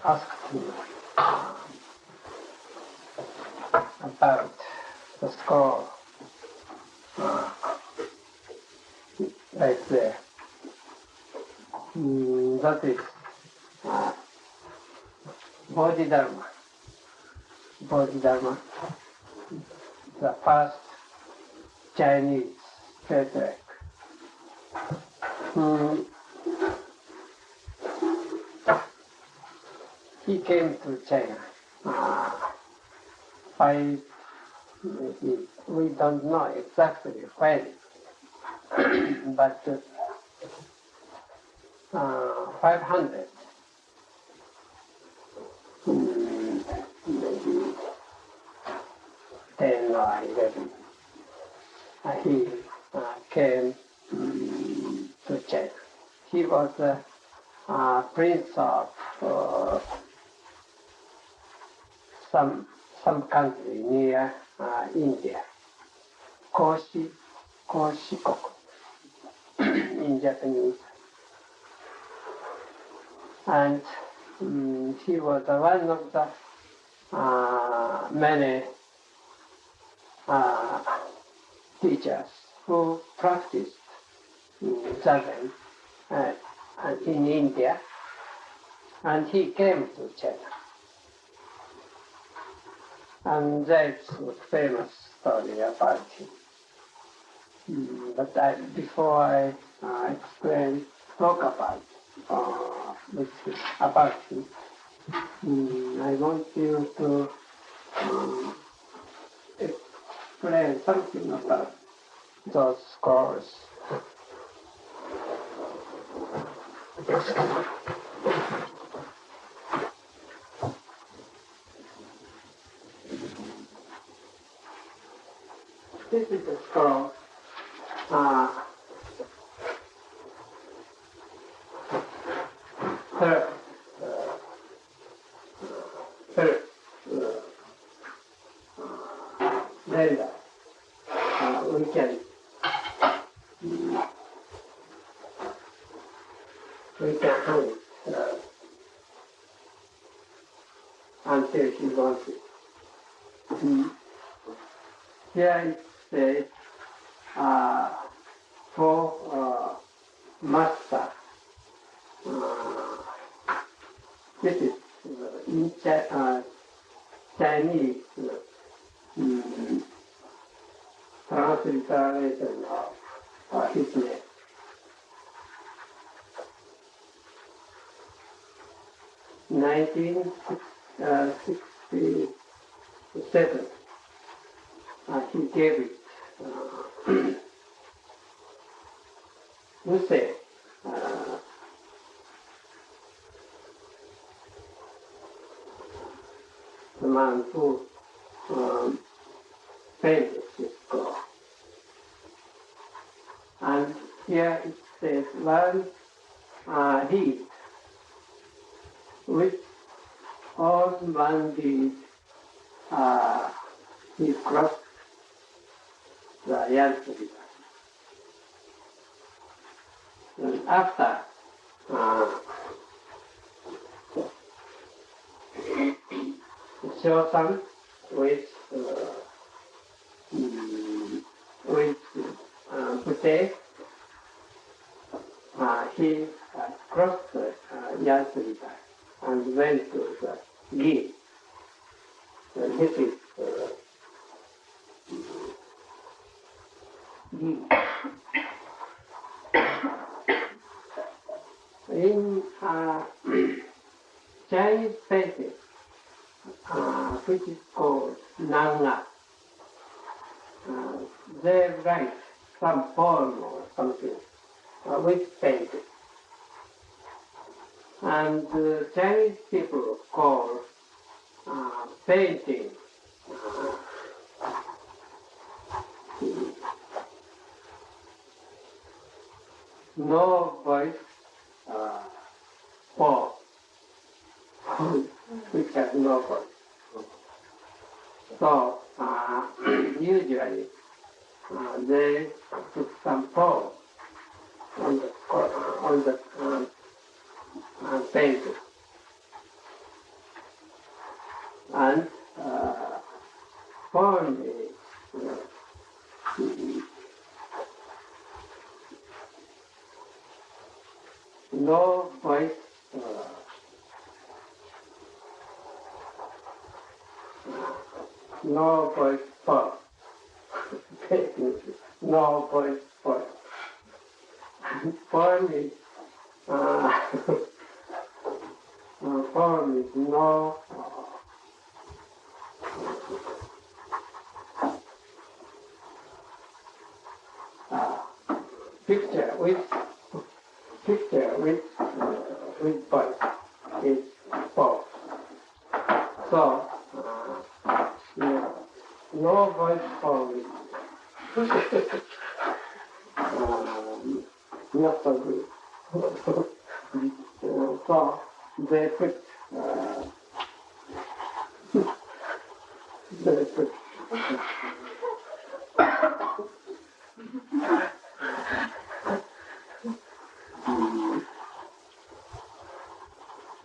asked me about the scroll right there. That is Bodhidharma. Bodhidharma, the first Chinese patriarch. He came to China. We don't know exactly when, but 500, maybe 10 or 11. He came to China. He was a prince of some country near India, Koshikoku in Japanese. And he was one of the many teachers who practiced Zen in India, and he came to China. And that's a famous story about him. But before I talk about him, I want you to explain something about those scrolls. This is a scroll. Later, we can hang it until he wants it. Here it says for master. This is in Chinese transliteration of his name. In 1967, he gave it Usei, the man who painted this scroll. And here it says one deed, which all one deed he crossed the Yangtze River. And after Shosan with Bute, he crossed the Yangtze River and went to the Gi. And this is Gi. In Chinese painting, which is called Nanga, they write some poem or something with painting. And Chinese people call painting no voice poem, which has no voice. So usually they put some poem on the painting. no voice form. No voice form. Form is no picture with voice is form. So no voice form is not so good. So they put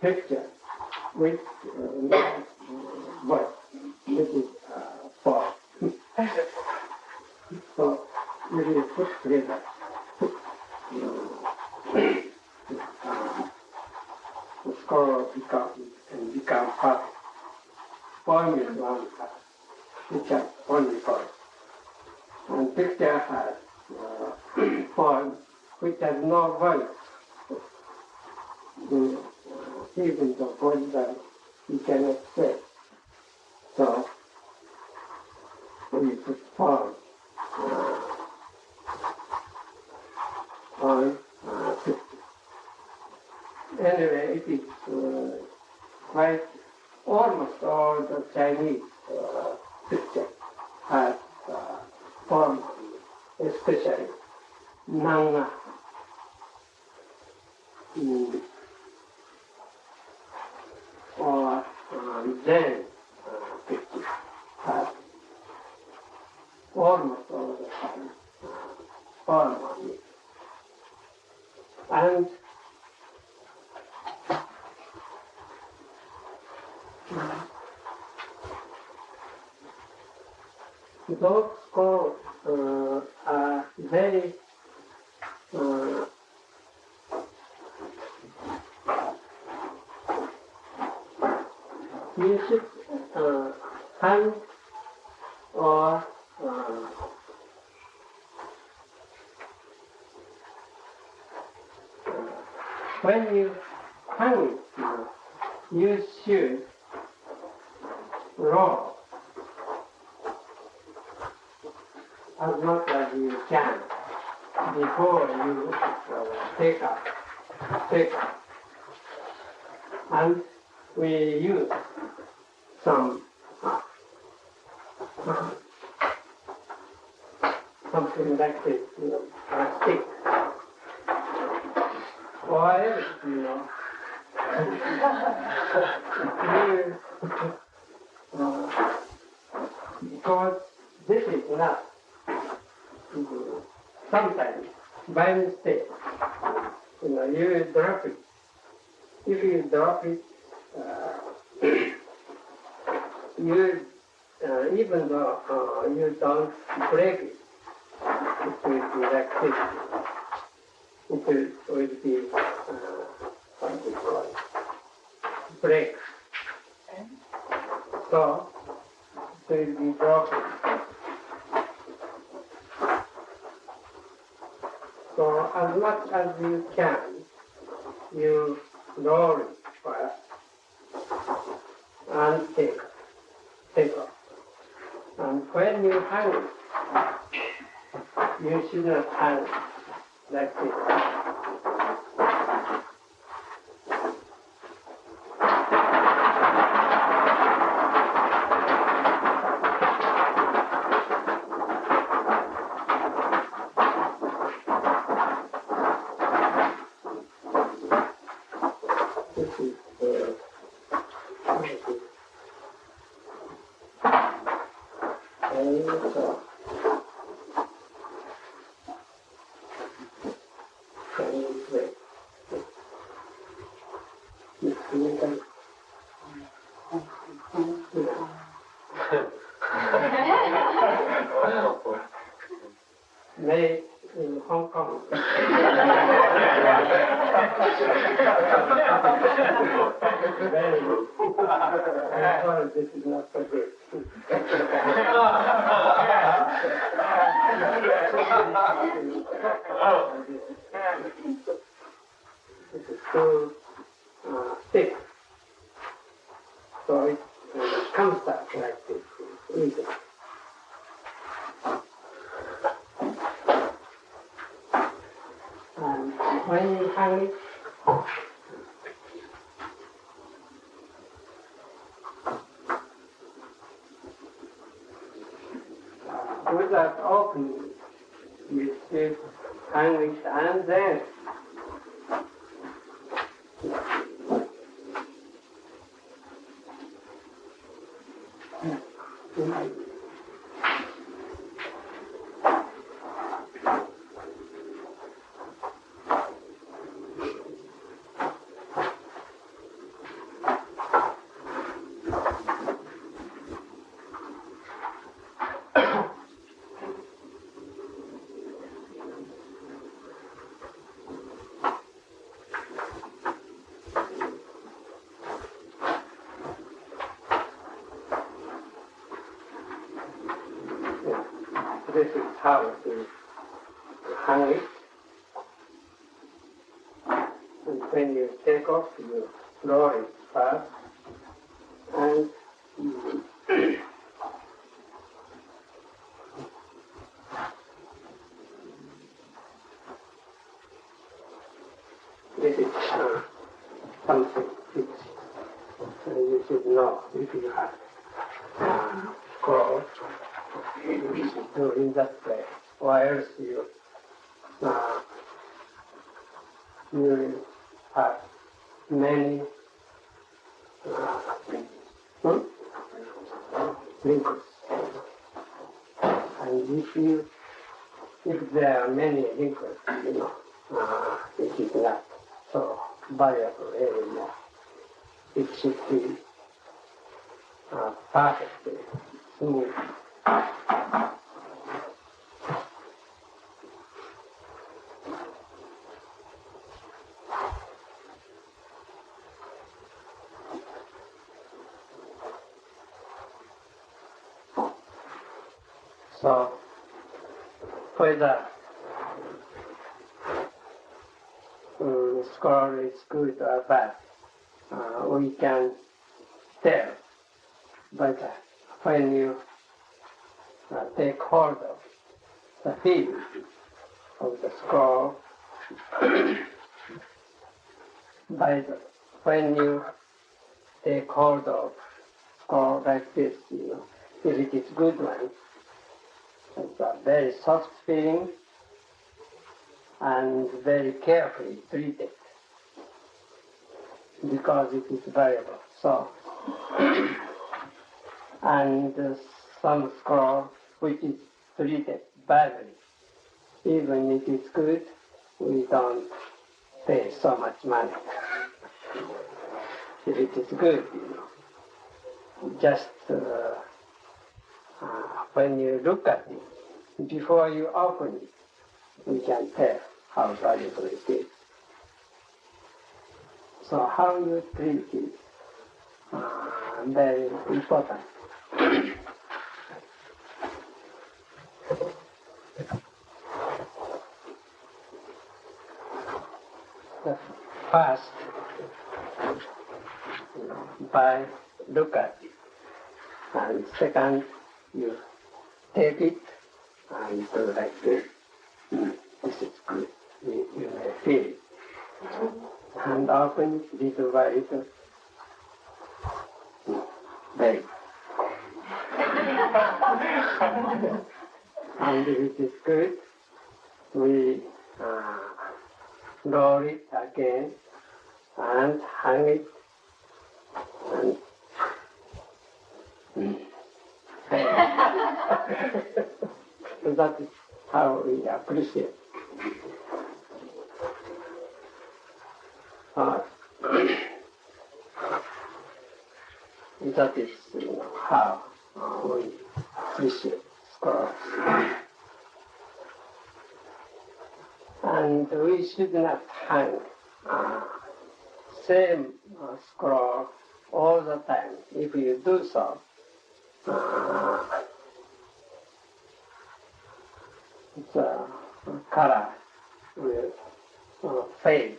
picture with voice, which is form. So it is put together. The score become part. Form is one part, picture only form. And picture has form which has no voice. Even the Bodhidharma, you cannot say. So we put form on picture. Anyway, it is quite almost all the Chinese picture has form, especially Nanga. Or Zen picture has almost all the time form on it. And those scrolls are very you should hang or when you hang, you should roll as much as you can before you take up. And we use some something like this, a stick, or else, because this is not sometimes by mistake, you drop it. If you drop it, you even though you don't break it, it will be like this. It will be what we call it, break. So it will be broken. So as much as you can, you roll it first and take off. And when you hang it, you should not hang it like this. Made in Hong Kong. Very good. This is not so good. It's too thick, so it comes out like this easily. And when you hang it, without opening, you still hang it and then this is how to hang it. And when you take off, you roll it first. And this is something fixed. You should know if you have clothes. You should do in that place, or else you will have many wrinkles. And if there are many wrinkles, it is not so valuable anymore. It should be perfectly smooth. So, whether scroll is good or bad, we can tell. But when you take hold of the feel of the scroll, when you take hold of scroll like this, if it is good one, it's a very soft feeling and very carefully treated because it is variable. So, and some scroll which is treated badly, even if it is good, we don't pay so much money. If it is good, just when you look at it, before you open it, you can tell how valuable it is. So how you treat it is very important. The first, by look at it, and second, you take it and do like this. This is good. You may feel it. And open it little by little. Very good. And if it is good, we roll it again and hang it. And that is how we appreciate. That is how we appreciate scrolls. And we should not hang same scroll all the time. If you do so, the color will fade,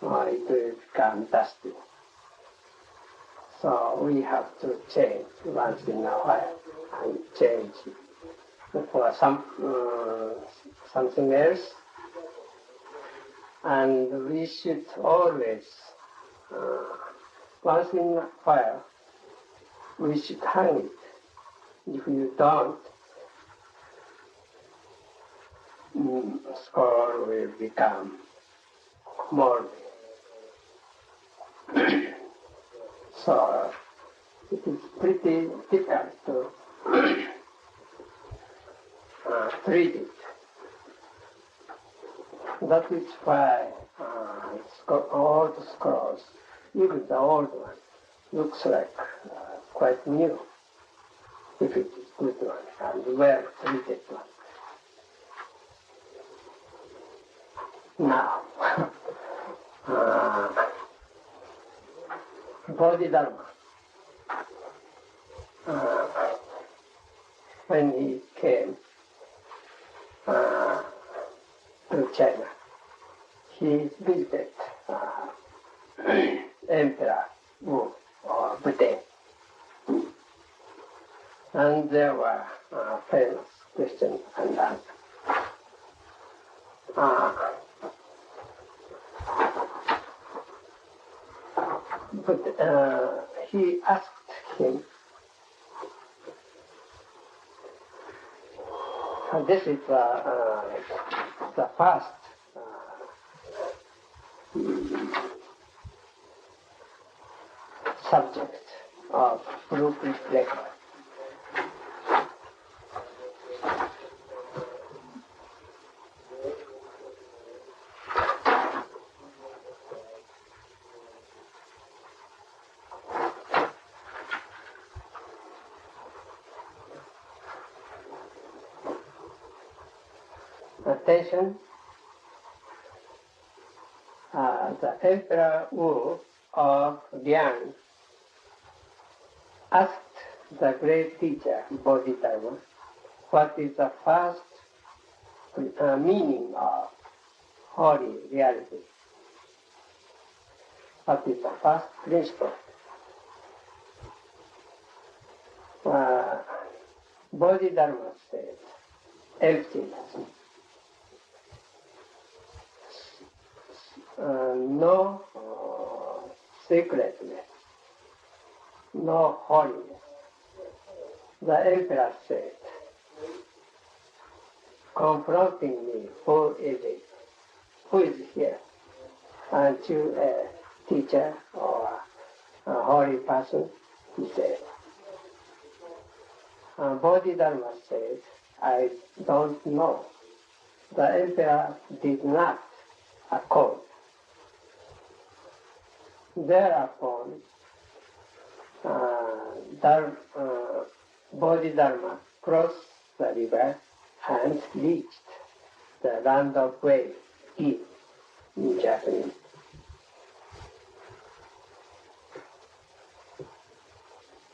or it will become dusty. So we have to change once in a while and change for something else. And we should always, once in a while, we should hang it. If you don't, scroll will become morbid. So it is pretty difficult to treat it. That is why old scrolls, even the old one, looks like quite new, if it is good one and well treated one. Now, Bodhidharma, when he came to China, he visited Emperor Wu or Buddha, and there were famous questions and answers. But he asked him, this is the first subject of blueprint record. Attention, the Emperor Wu of Liang asked the great teacher Bodhidharma what is the first meaning of holy reality. What is the first principle? Bodhidharma said, emptiness. No sacredness, no holiness. The emperor said, confronting me, who is it? Who is here? Aren't you a teacher or a holy person? He said. Bodhidharma said, I don't know. The emperor did not accord. Thereupon, Bodhidharma crossed the river and reached the land of Wei in Japanese.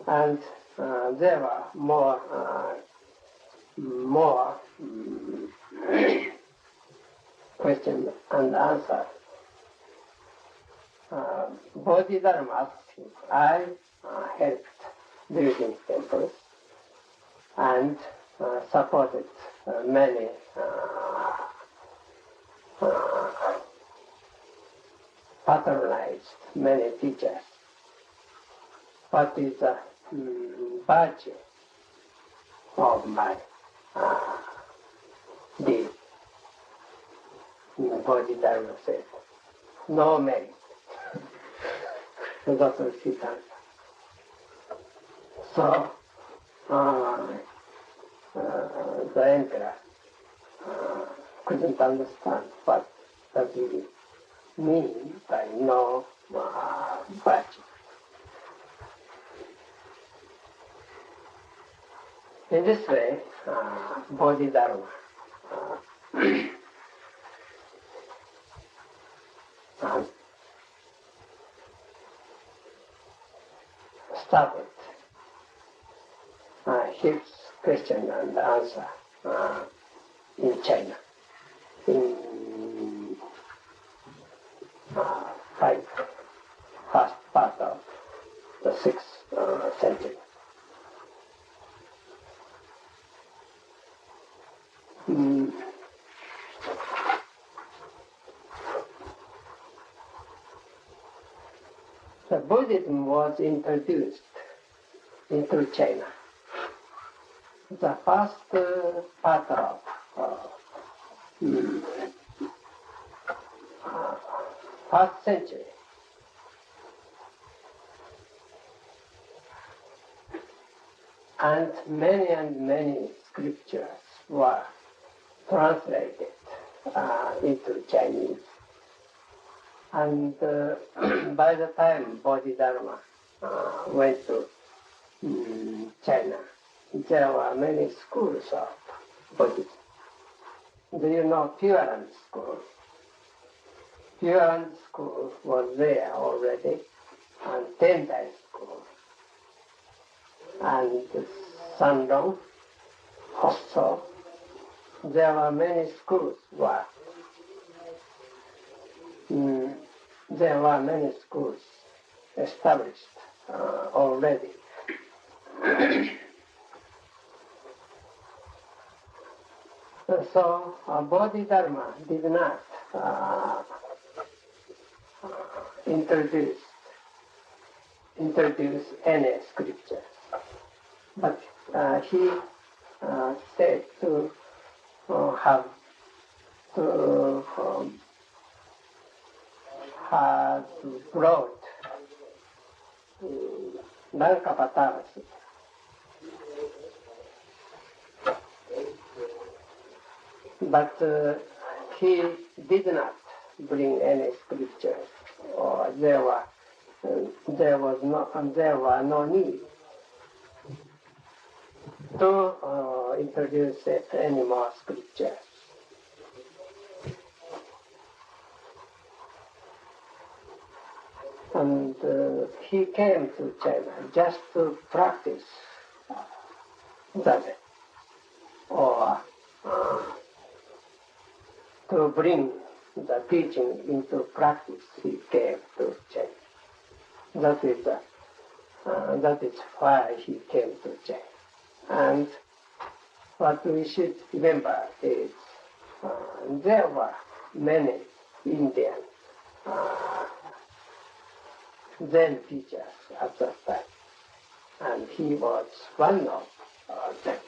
And there were more questions and answers. Bodhidharma asked him, I helped building temples and supported many patronized many teachers. What is the virtue of my deed? Bodhidharma said, no merit. So that was his answer. So the emperor couldn't understand what does he mean by no virtue. In this way, Bodhidharma started his question and answer in China in first part of the 6th century. The Buddhism was introduced into China. The first part of first century. And many scriptures were translated into Chinese. And by the time Bodhidharma went to China, there were many schools of Buddhism. Do you know Pure Land School? Pure Land School was there already, and Tendai School, and Sandong also. There were many schools where there were many schools established already. So Bodhidharma did not introduce any scriptures, but he said to have brought Lankavatars. But he did not bring any scriptures, or there were no need to introduce any more scriptures. And he came to China just to practice Zazen, or to bring the teaching into practice. He came to China. That is why he came to China. And what we should remember is there were many Indian Zen teachers at that time, and he was one of them.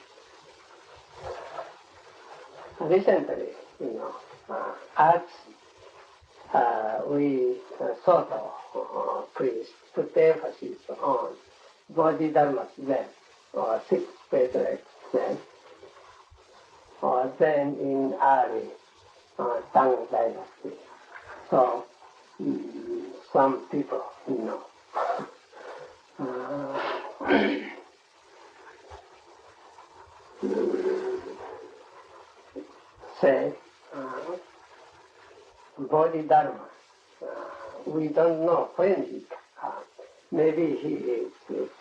Recently, as we sort of priests put emphasis on Bodhidharma's Zen, or sixth spiritual Zen, or Zen in early Tang dynasty. So some people, say Bodhidharma. We don't know when he comes. Maybe he is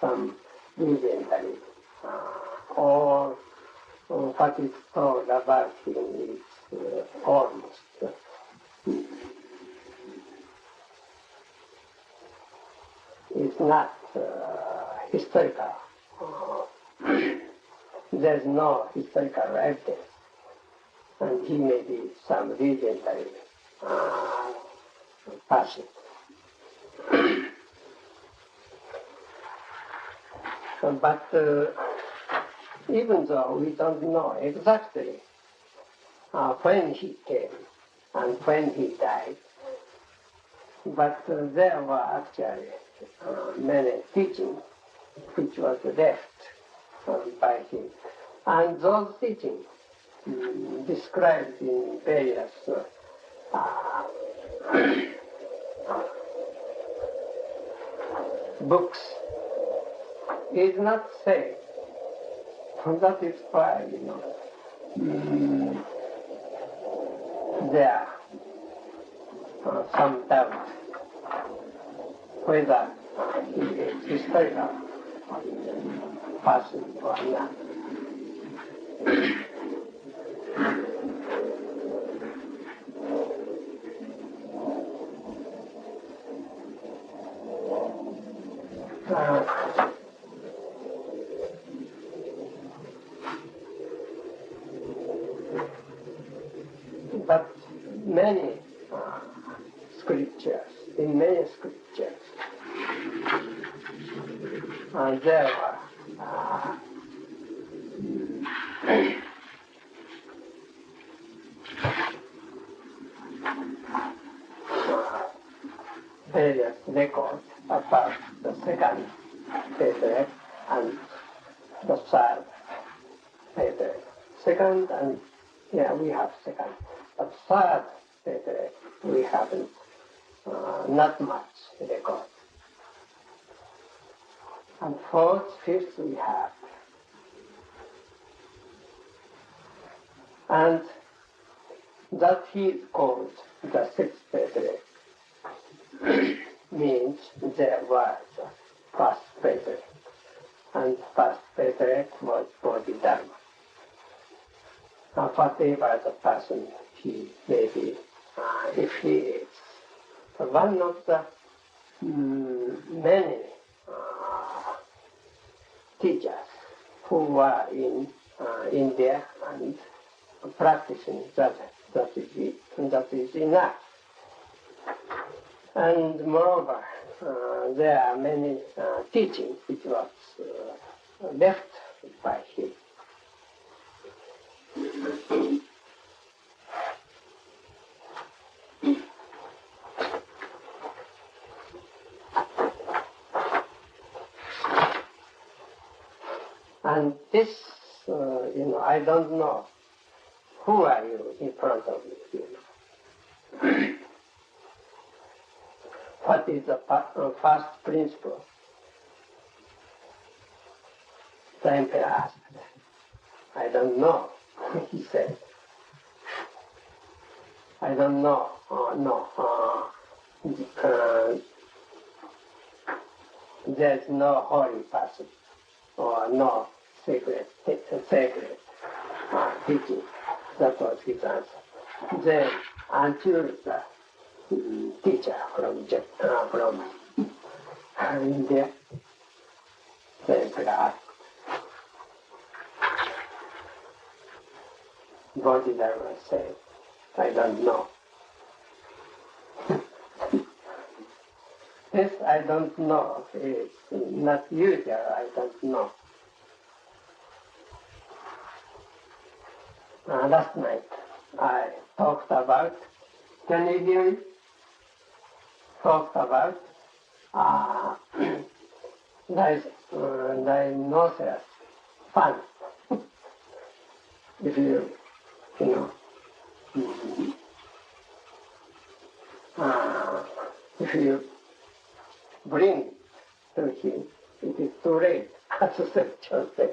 some legendary, or what is told about him is almost is not historical. There's no historical evidence, and he may be some legendary person. But even though we don't know exactly when he came and when he died, but there were actually many teachings which was left by him. And those teachings described in various books is not safe. That is why, there are some doubt whether it is historical person or not. But many scriptures, in many scriptures, there were various records about the second patriarch and the third patriarch. Second and, we have second. But third patriarch, we haven't, not much record. And fourth, fifth we have. And that he is called the sixth patriarch means there was a first patriarch. And first patriarch was Bodhidharma. Whatever the person he may be, if he is one of the many teachers who were in India and practicing that is enough. And moreover, there are many teachings which was left by him. And this, I don't know who are you in front of me. What is the first principle? The emperor asked. I don't know, he said. I don't know. There's no holy person or no sacred teaching. That was his answer. Then, until the teacher from India, the emperor asked, Bodhidharma said, I don't know. This I don't know is not usual, I don't know. Last night I talked about, can you hear me? Talked about rhinoceros fun. If you if you bring to him, it is too late, as the scripture says.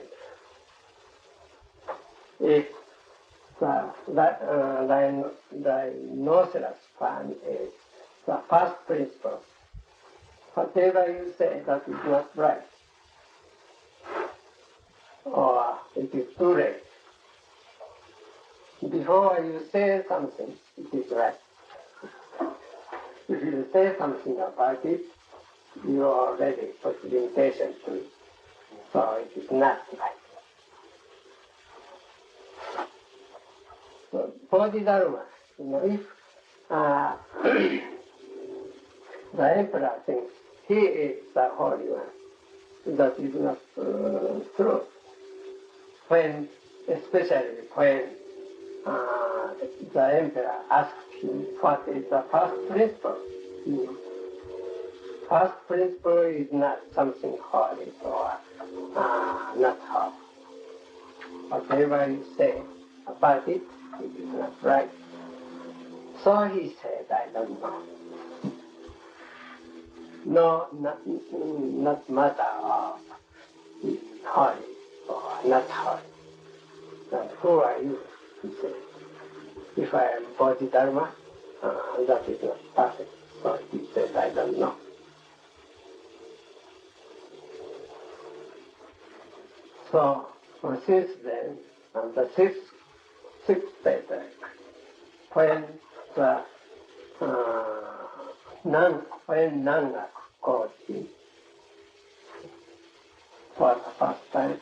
If the rhinoceros fan is the first principle, whatever you say, that is not right, or it is too late. Before you say something, it is right. If you say something about it, you are already put limitation to it. So it is not right. So Bodhidharma, if the emperor thinks he is the holy one, that is not true. Especially when the emperor asked him what is the first principle. First principle is not something holy or not holy. Whatever you say about it, it is not right. So he said, I don't know. No, not matter of holy or not holy. And who are you? He said. If I am Bodhidharma, that is not perfect. So he said, I don't know. So since then, the sixth paper, when the when Nanga called him for the first time,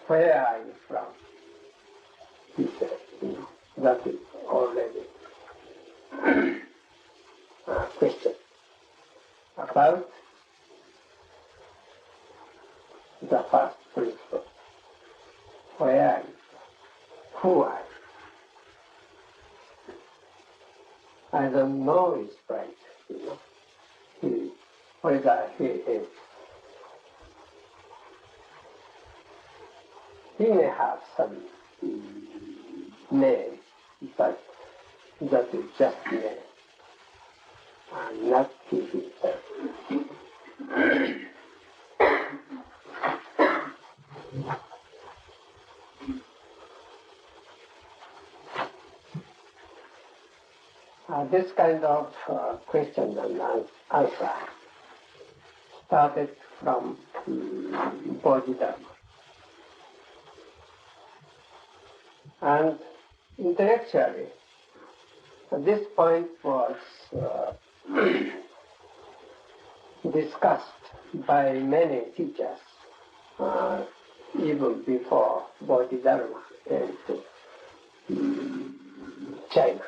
where are you from? He said, that is already a question about the first principle. Where are you? Who are you? I don't know his right, whether he is. He may have some name, but that is just name, and not he himself. This kind of question and answer started from Bodhidharma. And intellectually, this point was discussed by many teachers even before Bodhidharma came to China.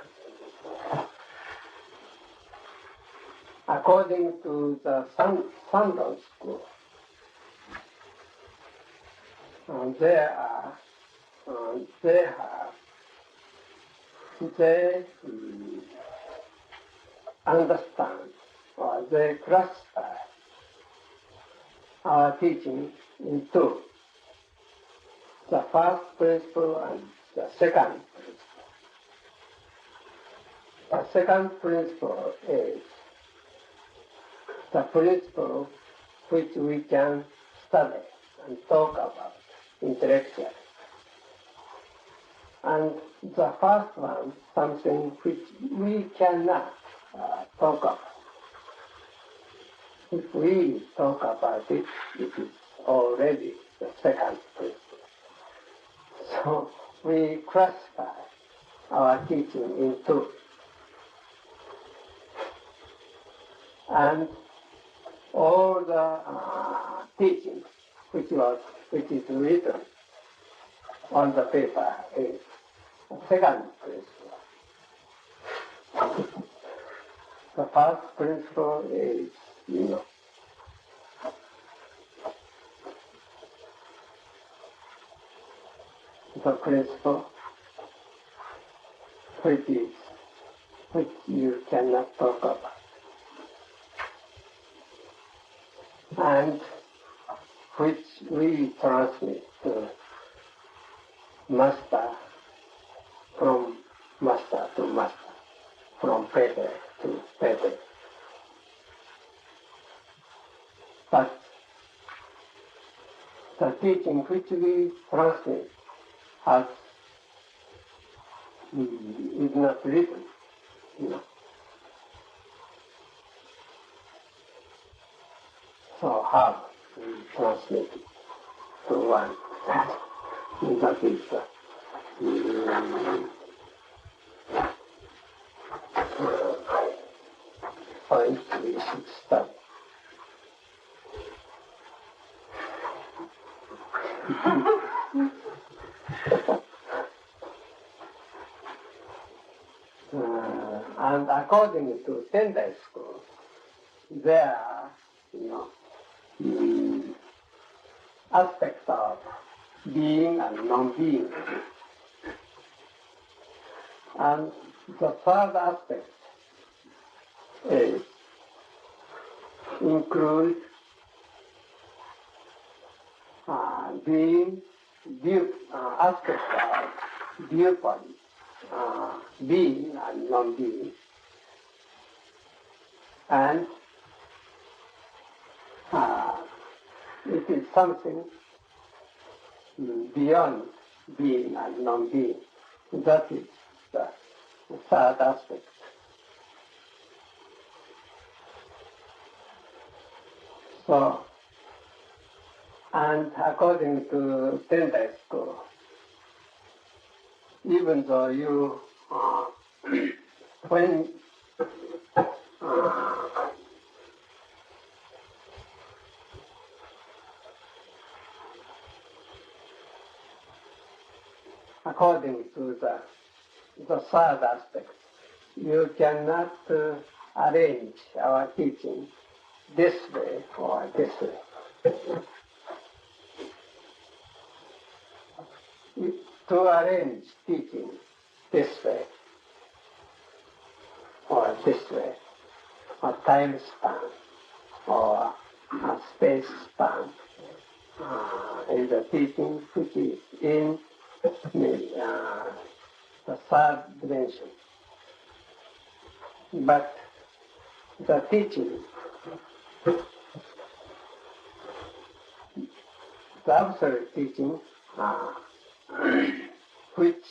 According to the Shandong school, they understand or they classify our teaching in two: the first principle and the second principle. The second principle is the principle which we can study and talk about intellectually. And the first one, something which we cannot talk about. If we talk about it, it is already the second principle. So we classify our teaching in two. And all the teaching which is written on the paper is the second principle. The first principle is, the principle which you cannot talk about, and which we transmit to master, from master to master, from paper to paper. But the teaching which we transmit is not written, So how we transmit it to one? That is point we should study. And according to Sendai school, there are, aspects of being and non-being. And the third aspect includes being, aspects of viewpoint, being and non-being, and it is something beyond being and non-being. That is the third aspect. So, And according to Tendai school, even though you, when according to the third aspect, you cannot arrange our teaching this way or this way. To arrange teaching this way or this way, or time span or a space span is a teaching which is in the third dimension. But the teaching, the absolute teaching, which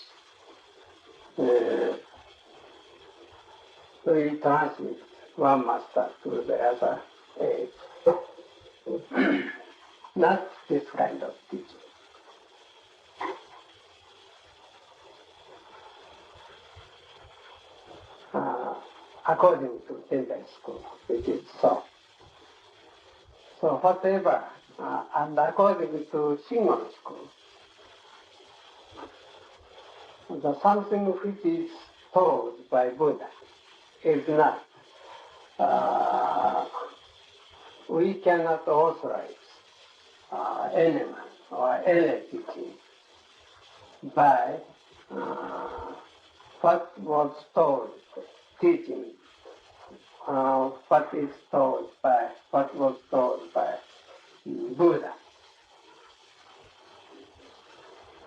we transmit one master to the other age. Not this kind of teaching. According to Tendai school, it is so. So whatever, and according to Shingon school, the something which is told by Buddha is not, we cannot authorize anyone or any teaching by what was told, teaching, what was told by Buddha.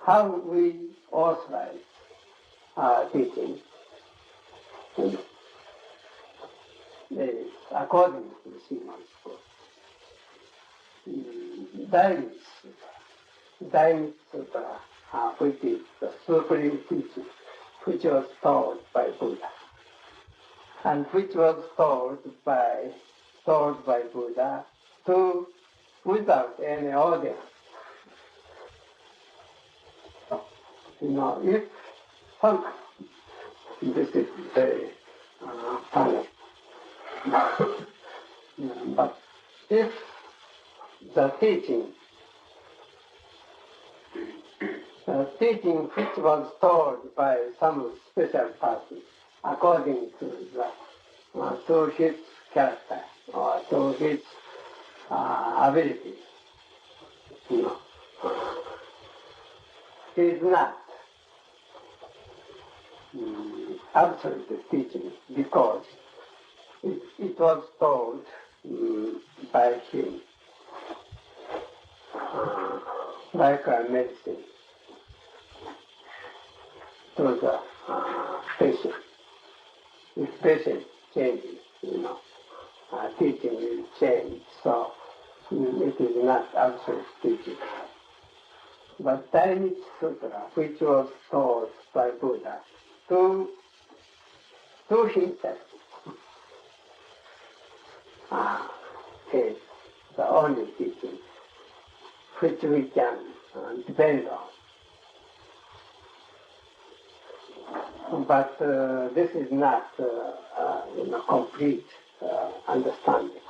How we authorize teaching is according to the Shingon school. Daimit Sutra, which is the supreme teaching, which was told by Buddha, and which was told by Buddha to without any audience. If some, this is very funny, but if the teaching which was told by some special person according to his character or to his ability, is not absolute teaching because it was told by him, like a medicine to the patient. If patient changes, teaching will change. So it is not absolute teaching. But Daimit Sutra, which was taught by Buddha to himself, is the only teaching which we can depend on. But this is not complete understanding.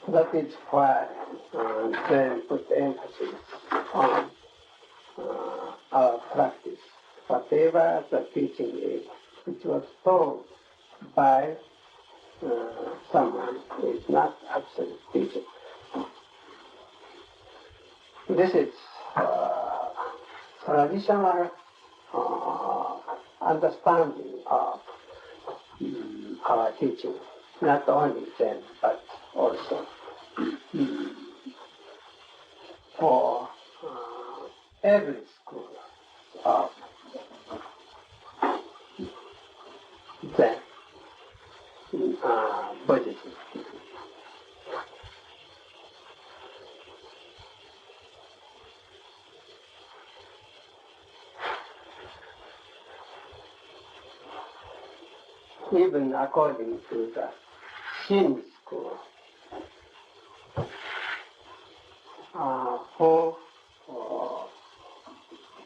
That is why then put emphasis on our practice. Whatever the teaching is, which was told by someone, is not absolute teaching. This is traditional understanding of our teaching, not only Zen, but also for every school of Zen, Buddhism. Even according to the Shin school, who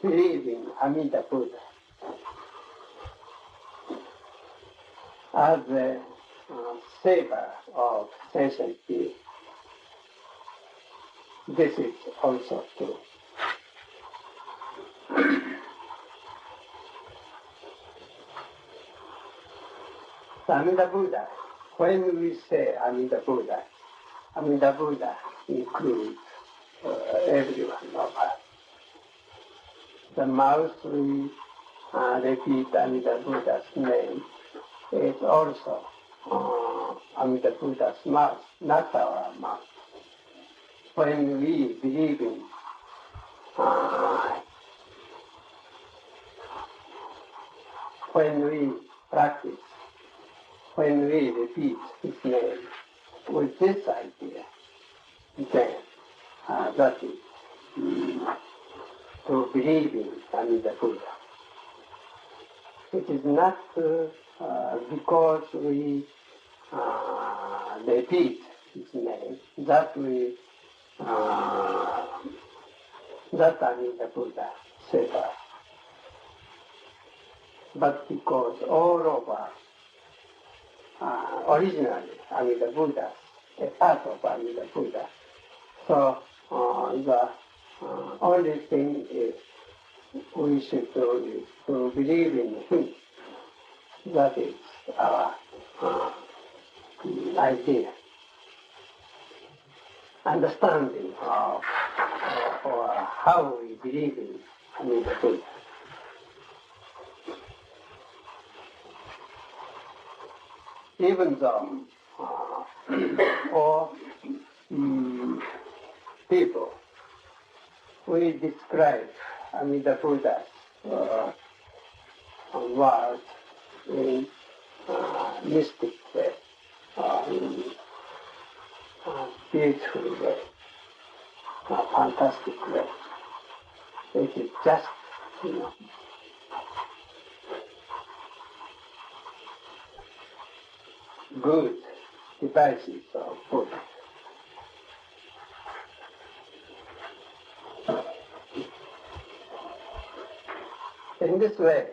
believe in Amida Buddha as the savior of sentient beings. This is also true. The Amida Buddha, when we say Amida Buddha includes everyone of us. The mouth we repeat Amida Buddha's name is also Amida Buddha's mouth, not our mouth. When we believe in when we practice, when we repeat his name with this idea, then that is to believe in Amida Buddha. It is not because we repeat his name that we that Amida Buddha saved us, but because all of us originally Amida Buddha, a part of Amida Buddha. So the only thing is we should do is to believe in him. That is our idea, understanding of or how we believe in Amida Buddha. Even though for people, we describe Amida Buddha's words in mystic way, in beautiful way, fantastic way. It is just, good devices of Buddha. In this way,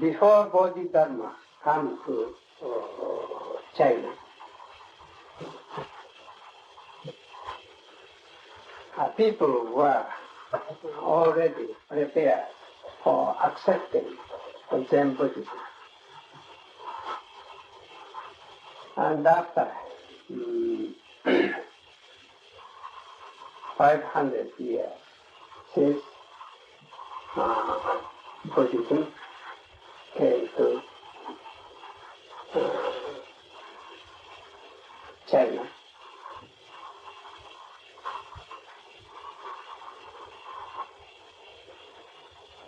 before Bodhidharma came to China, people were already prepared for accepting Zen Buddhism. And after 500 years since Buddhism came to China,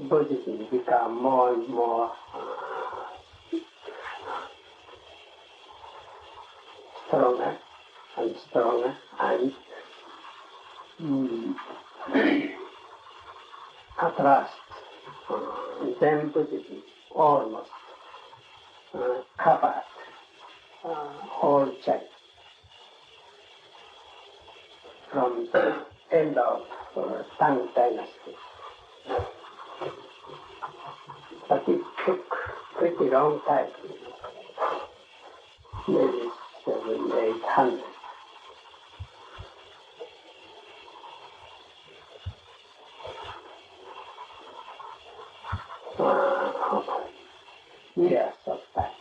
Buddhism became more and more stronger and stronger, and at last Zen Buddhism almost covered whole China from the end of Tang Dynasty. But it took pretty long time, maybe 700-800. Years of time.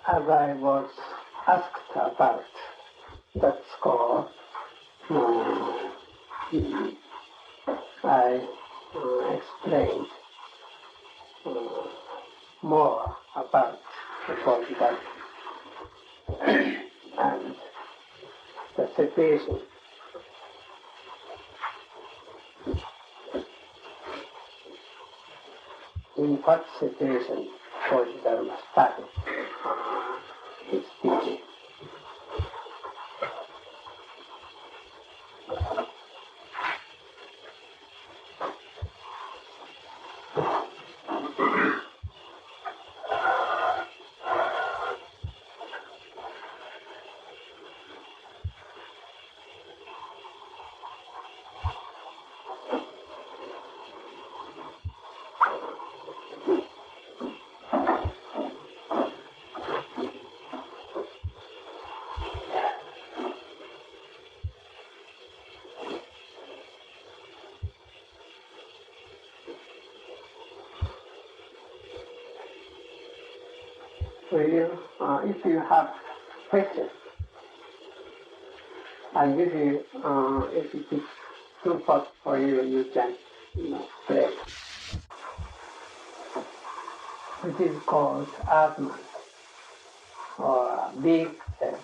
As I was asked about that score, I explained more about the Bodhidharma and the situation. In what situation Bodhidharma started his teaching. If you have questions, and if it is too hot for you, you can play. It is called Atman, or big self,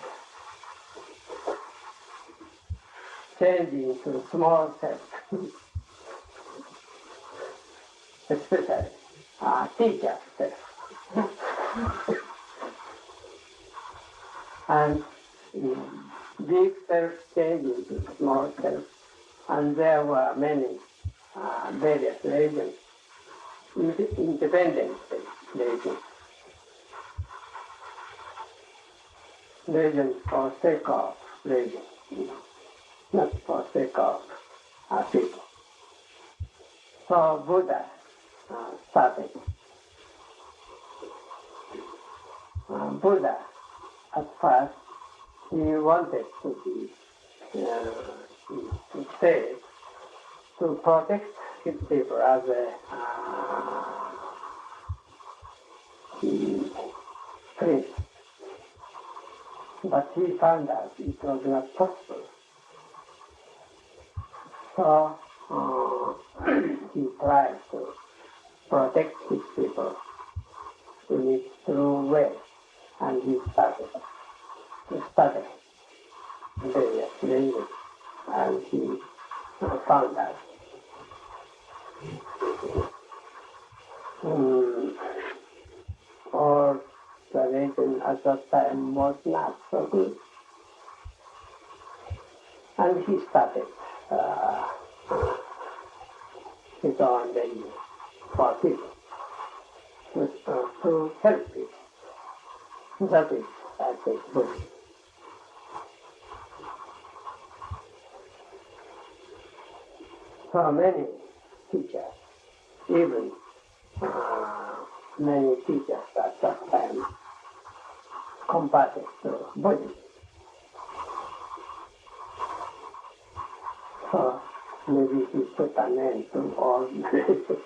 changing to small self, especially teacher self. And big self changing to small self, and there were many various religions, independent religions for sake of religion, not for sake of people. So Buddha started. Buddha, at first, he wanted to be saved, to protect his people as a prince. But he found out it was not possible. So he tried to protect his people in his true way, and he started to study various languages, and he found out all the religion at that time was not so good. And he started his own religion for people, to help people. That is, I think, Buddhism. So many teachers, even many teachers at that time, converted to Buddhism. So maybe he put an end to all religions.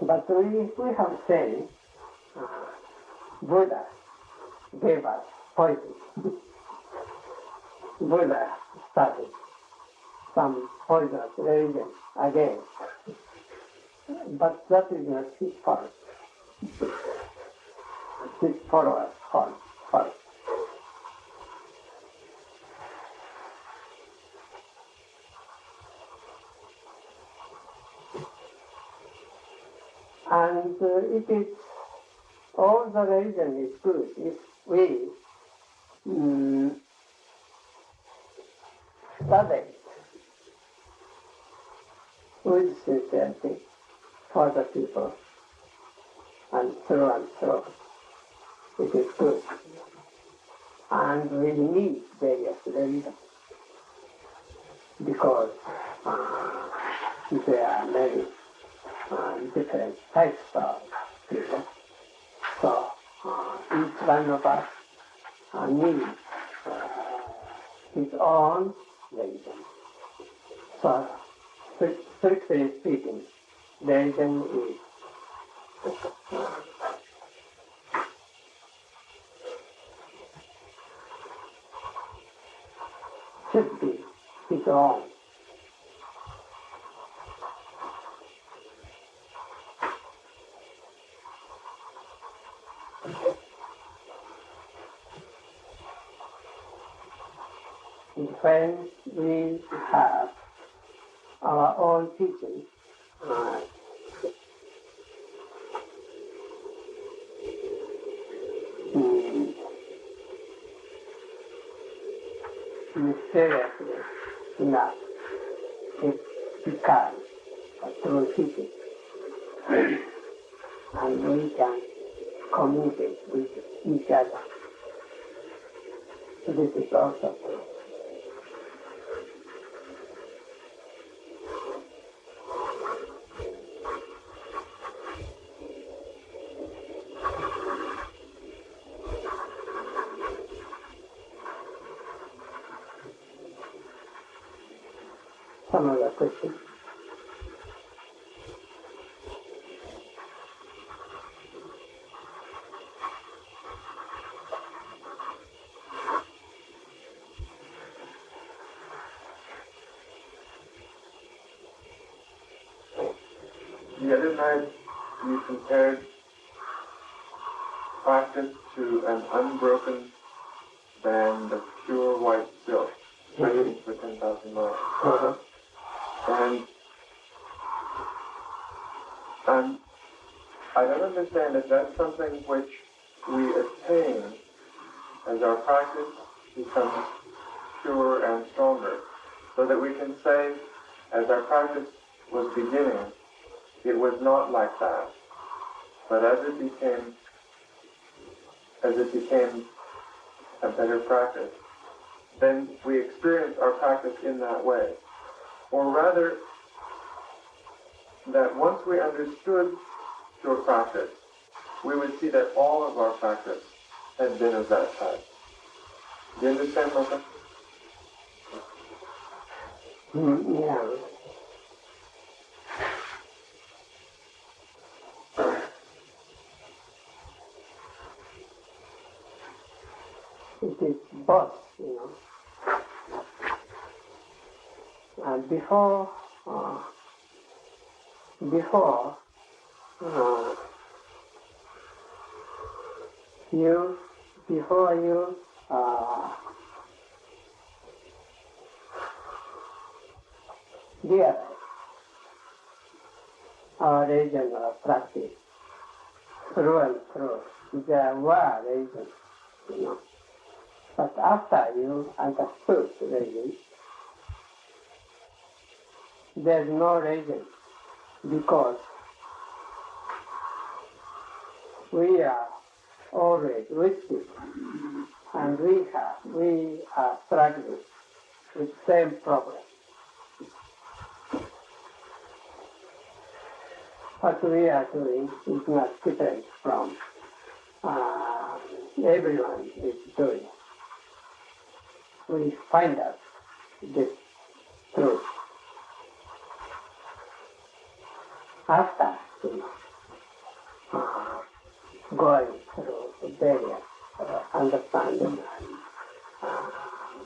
But we have seen Buddha gave us poison. Buddha started some poisonous religion again. But that is not his fault. His followers' fault. And it is, all the religion is good if we study it with sincerity for the people, and through. It is good. And we need various religions because there are many different types of people. So each one of us needs his own religion. So strictly speaking, religion is should be his own. when we have our own teaching, mysteriously enough, it becomes a true teaching. And we can communicate with each other. This is also true. Some other questions? The other night you compared practice to an unbroken band of pure white silk stretching for 10,000 miles. And I don't understand if that's something which we attain as our practice becomes purer and stronger, so that we can say, as our practice was beginning, it was not like that, but as it became a better practice, then we experience our practice in that way. Or rather, that once we understood pure practice, we would see that all of our practice had been of that type. Do you understand my question? Yeah. It is both, And before you realize our religion or practice through and through, there were religions, But after you understood religion, there's no religion, because we are always with it, and we are struggling with the same problem. What we are doing is not different from everyone is doing. We find out this truth after going through various understanding and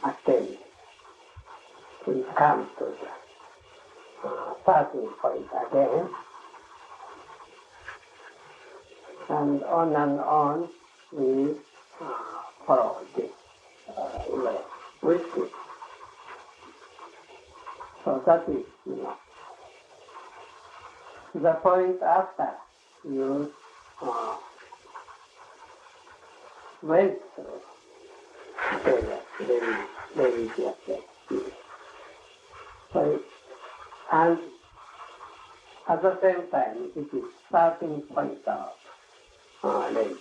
attaining. We come to the starting point again, and on we follow this way with it. So that is, the point after you went through religious experience. So, and at the same time, it is starting point of religion.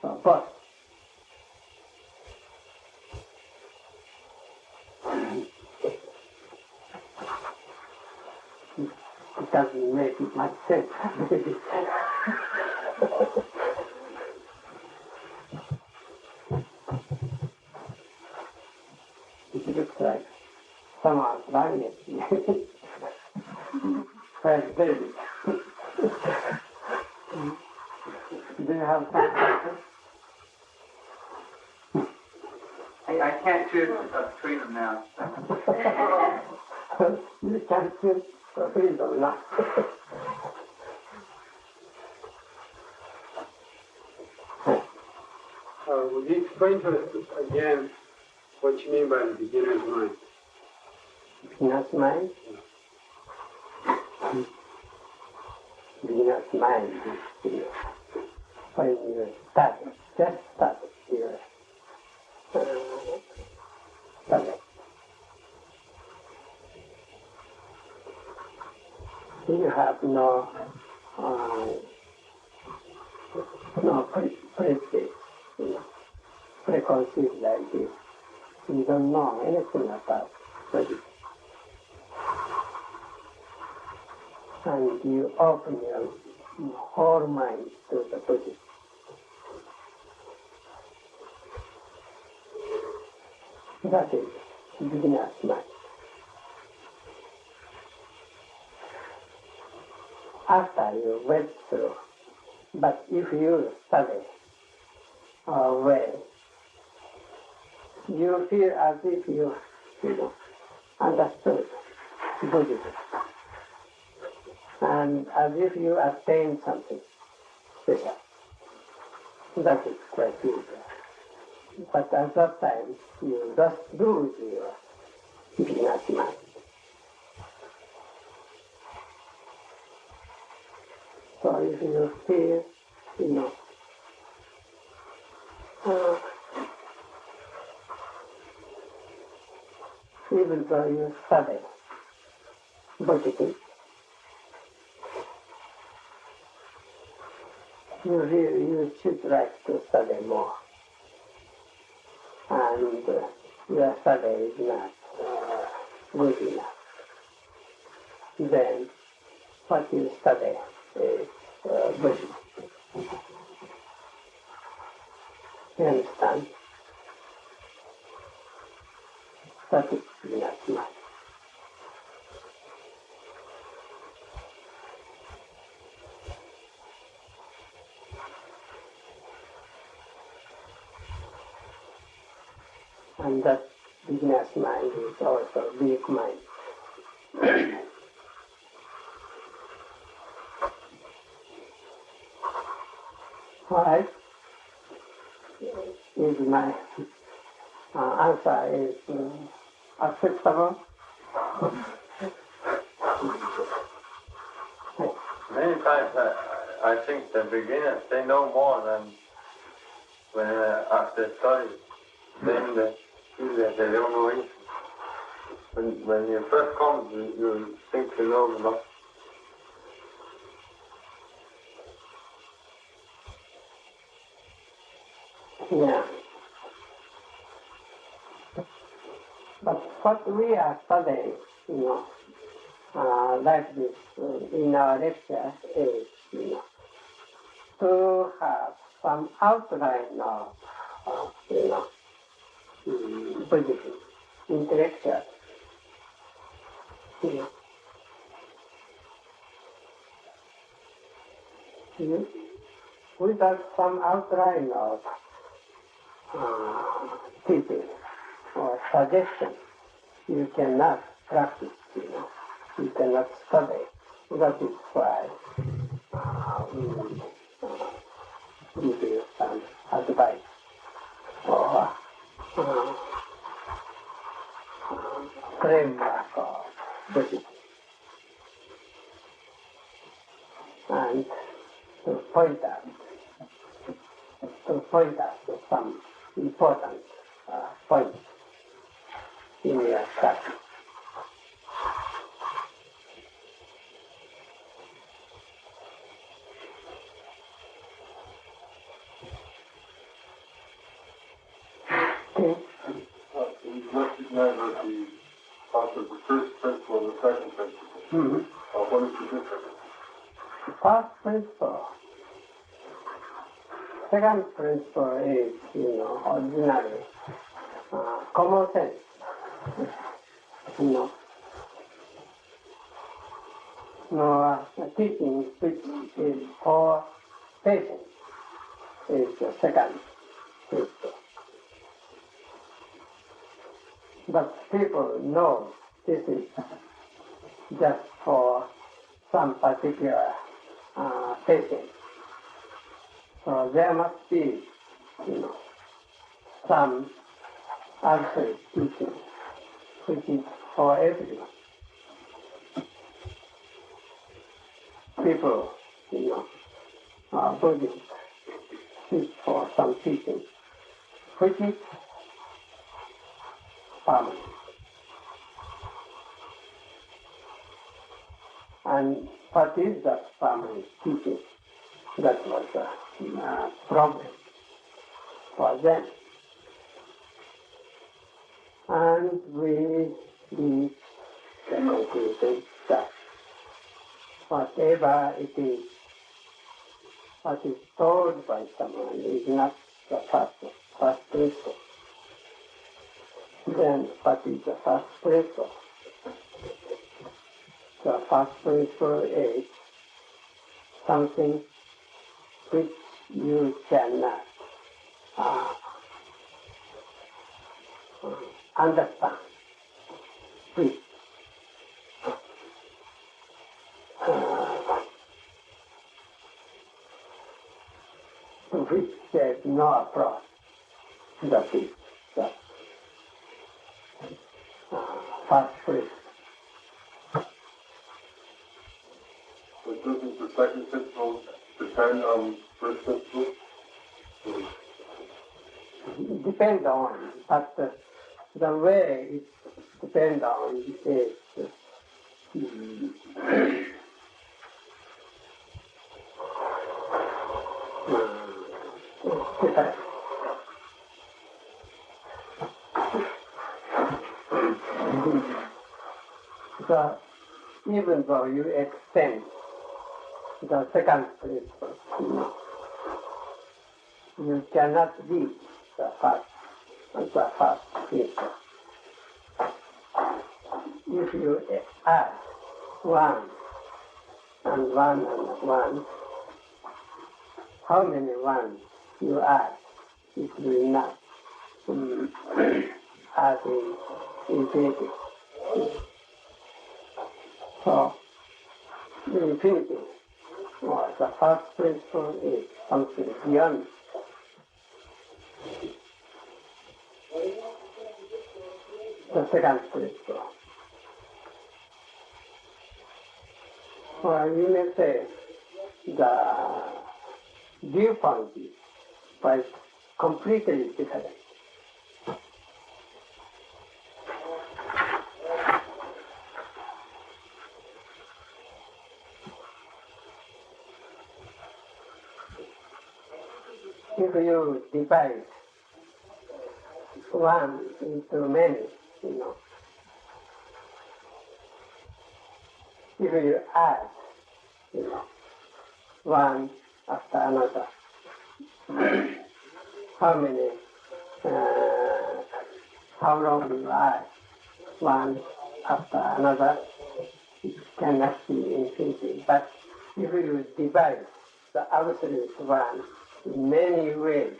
So both. It doesn't make much sense. It looks like someone's lying. Where's David? Do you have some questions? I can't choose between them now. You can't choose between them now. Would you explain to us again What do you mean by the beginner's mind? Beginner's mind? Beginner's mind is, when you start, just start your study. You have no preconceived ideas. You don't know anything about Buddhism. And you open your whole mind to the Buddhism. That is beginner's mind. After you went through, but if you study well, you feel as if you understood Buddhism, and as if you attained something special. That is quite good. But at that time, you just lose your beginner's mind. So if you feel, even though you study Buddhism, you should like to study more. And your study is not good enough. Then what you study is Buddhism. You understand? That is not much. And that beginner's mind is also weak mind. Why? Is my answer is acceptable? Many times I think the beginners, they know more than when after study. Then they feel that they don't know anything. When you first come, you think you know a lot. Yeah. But what we are studying, like this in our lectures is, to have some outline of, Buddhism, intellectual. Without some outline of teaching or suggestion, you cannot practice, you cannot study. That is why we give you some advice or framework of Buddhism. And to point out to some important points in your study. Okay. We recognize that the part of the first principle and the second principle. Mm-hmm. What is the difference? The first principle. Second principle is, ordinary, common sense. No teaching which is for patience is the second principle. But people know this is just for some particular patient. So there must be, some absolute teaching, which is for everyone. People, Buddhists seek for some teaching, which is permanent. And what is that permanent teaching? That was a problem for them. And we reach the conclusion that whatever it is, what is told by someone is not the first principle. Then what is the first principle? The first principle is something which you cannot understand, which there is no approach. That is the first principle. But doesn't the second principle depend on first principle? Depend on, but the way it depends on is different. So even though you extend the second principle, you cannot reach the first principle. If you add one and one and one, how many ones you add, it will not add in infinity. So, the infinity, or the first principle, is something beyond the second principle. Or you may say the viewpoint is quite completely different. If you divide one into many, if you add, one after another, how long you add one after another, it cannot be infinity. But if you divide the absolute one in many ways,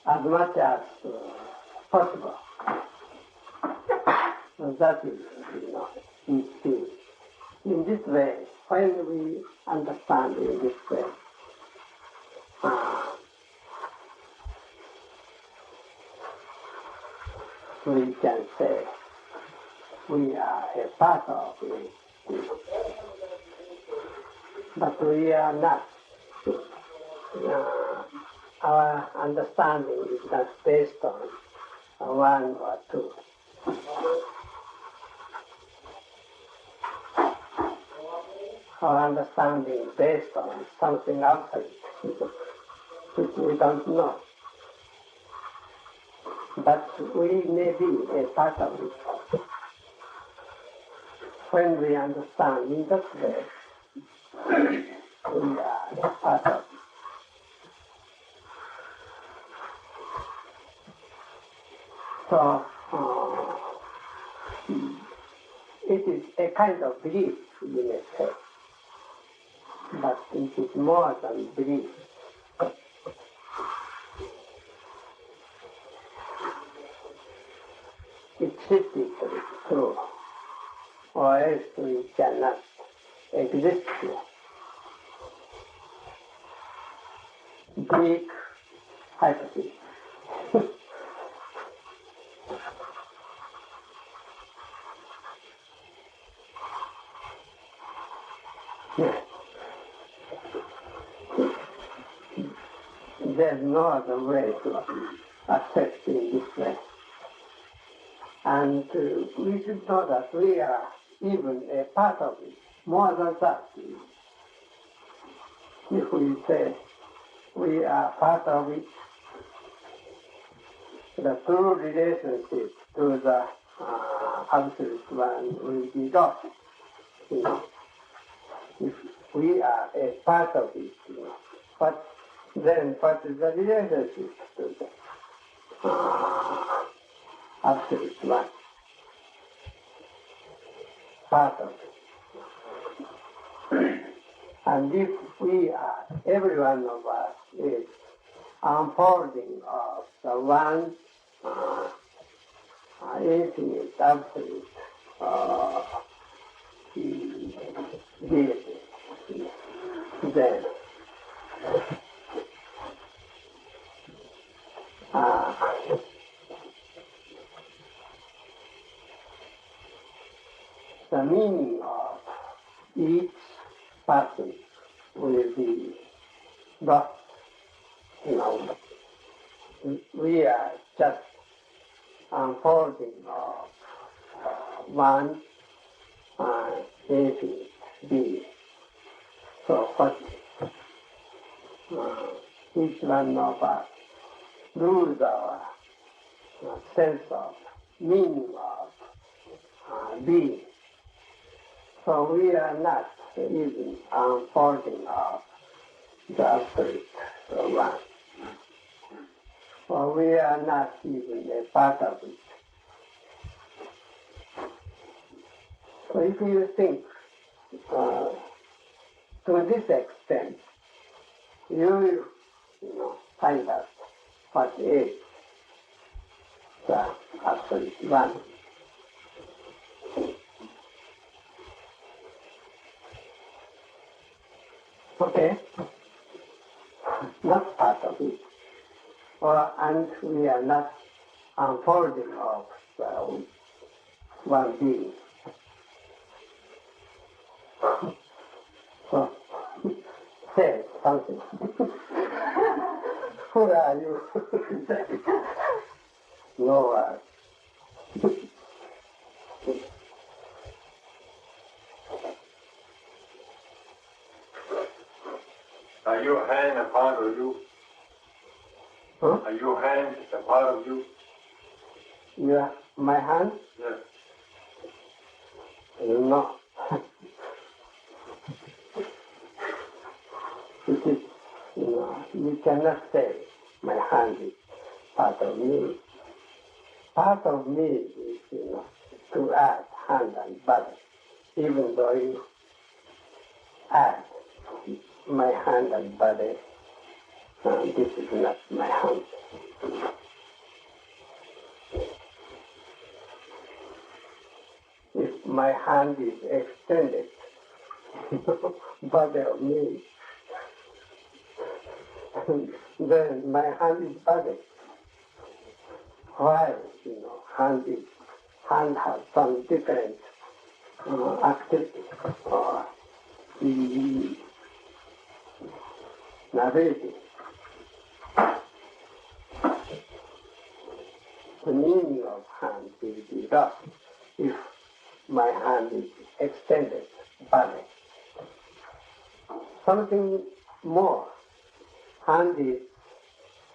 as much as possible. So that is, instinct. In this way, when we understand in this way, we can say we are a part of it, but we are not. Our understanding is not based on one or two. Our understanding is based on something outside, which we don't know. But we may be a part of it. When we understand in that way, we are a part of it. So, it is a kind of belief, you may say, but it is more than belief. It should be true. or else we cannot exist here. Big hypothesis. Yes. There's no other way to accept in this way. And we should know that we are even a part of it, more than that. If we say we are part of it, the true relationship to the Absolute One will be lost. If we are a part of it, but then what is the relationship to the Absolute One? Part of it. And if we are, every one of us is unfolding of the one infinite, absolute deity, then the meaning of each person will be lost. We are just unfolding of one infinite being. So what each one of us lose our sense of meaning of being. So we are not even unfolding of the Absolute One. For we are not even a part of it. So if you think to this extent, you will find out what is the Absolute One. Okay? Not part of it. And we are not unfolding of one being. So, say something. Who are you? No word. Are your hand a part of you? Huh? Are your hand a part of you? Yeah, my hand? Yes. No. It is, you cannot say my hand is part of me. Part of me is, to add hand and body. Even though you add my hand and body, this is not my hand. If my hand is extended, body of me, then my hand is body. Why, hand has some different activity or ability. The meaning of hand will be lost if my hand is extended body. Something more. Hand is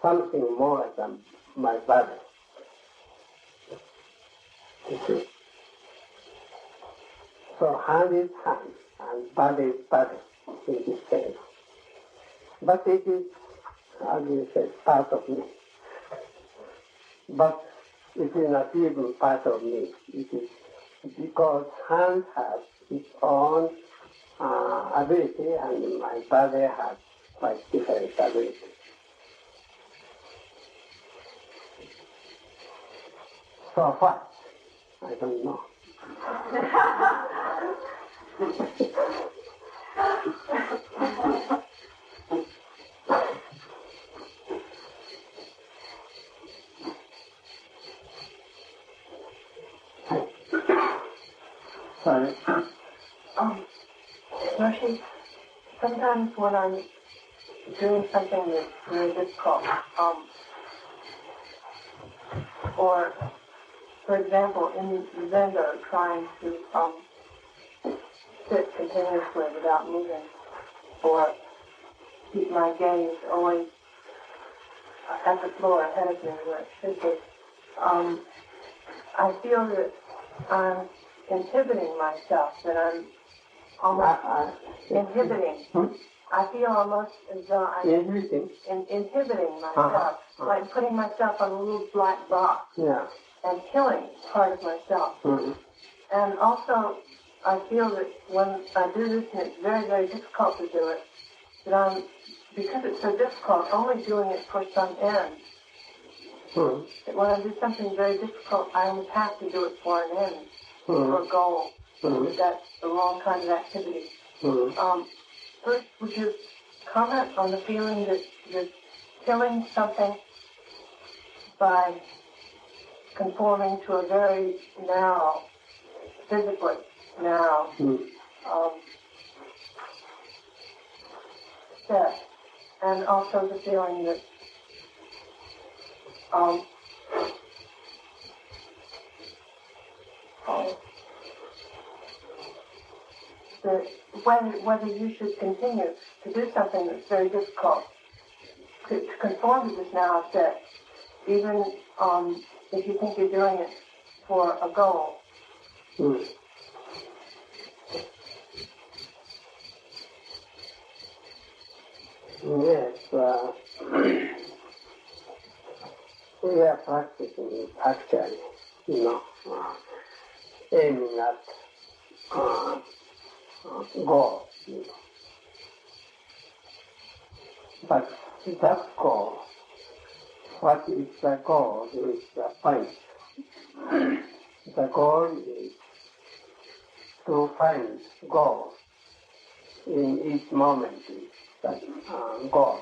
something more than my body. You see? So hand is hand and body is body in this sense. But it is, as you said, part of me. But it is not even part of me. It is because hand has its own ability and my body has quite different ability. So what? I don't know. Sorry. Roshi, sometimes when I'm doing something that's very difficult, or, for example, in Zen, trying to sit continuously without moving, or keep my gaze always at the floor ahead of me where it should be, I feel that I'm inhibiting myself, that I'm almost inhibiting. I feel almost as though I'm inhibiting myself, like putting myself on a little black box and killing part of myself. And also, I feel that when I do this, and it's very, very difficult to do it, that I'm, because it's so difficult, only doing it for some end. That when I do something very difficult, I always have to do it for an end, for a goal. That's the wrong kind of activity. First, would you comment on the feeling that you're killing something by conforming to a very narrow, physically narrow set, and also the feeling that whether you should continue to do something that's very difficult, to conform to this narrow set, even if you think you're doing it for a goal. Yes, we are practicing actually, aiming at goal, But that goal, what is the goal is the point. The goal is to find goal in each moment is that goal.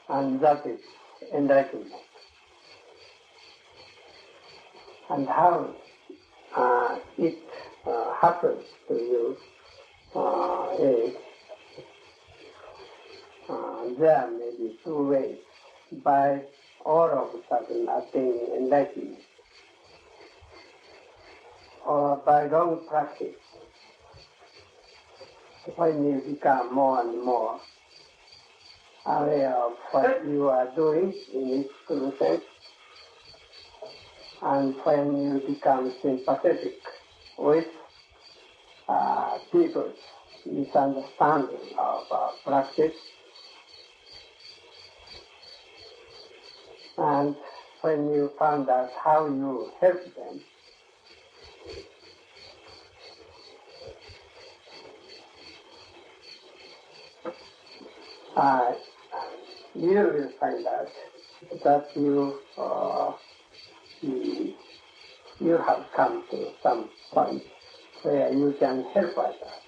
And that is enlightenment. And how it happens to you is there may be two ways. By all of a sudden attaining enlightenment, or by long practice, when you become more and more aware of what you are doing in its true sense, and when you become sympathetic with people's misunderstanding of practice, and when you found out how you help them, you will find out that you have come to some point where you can help others,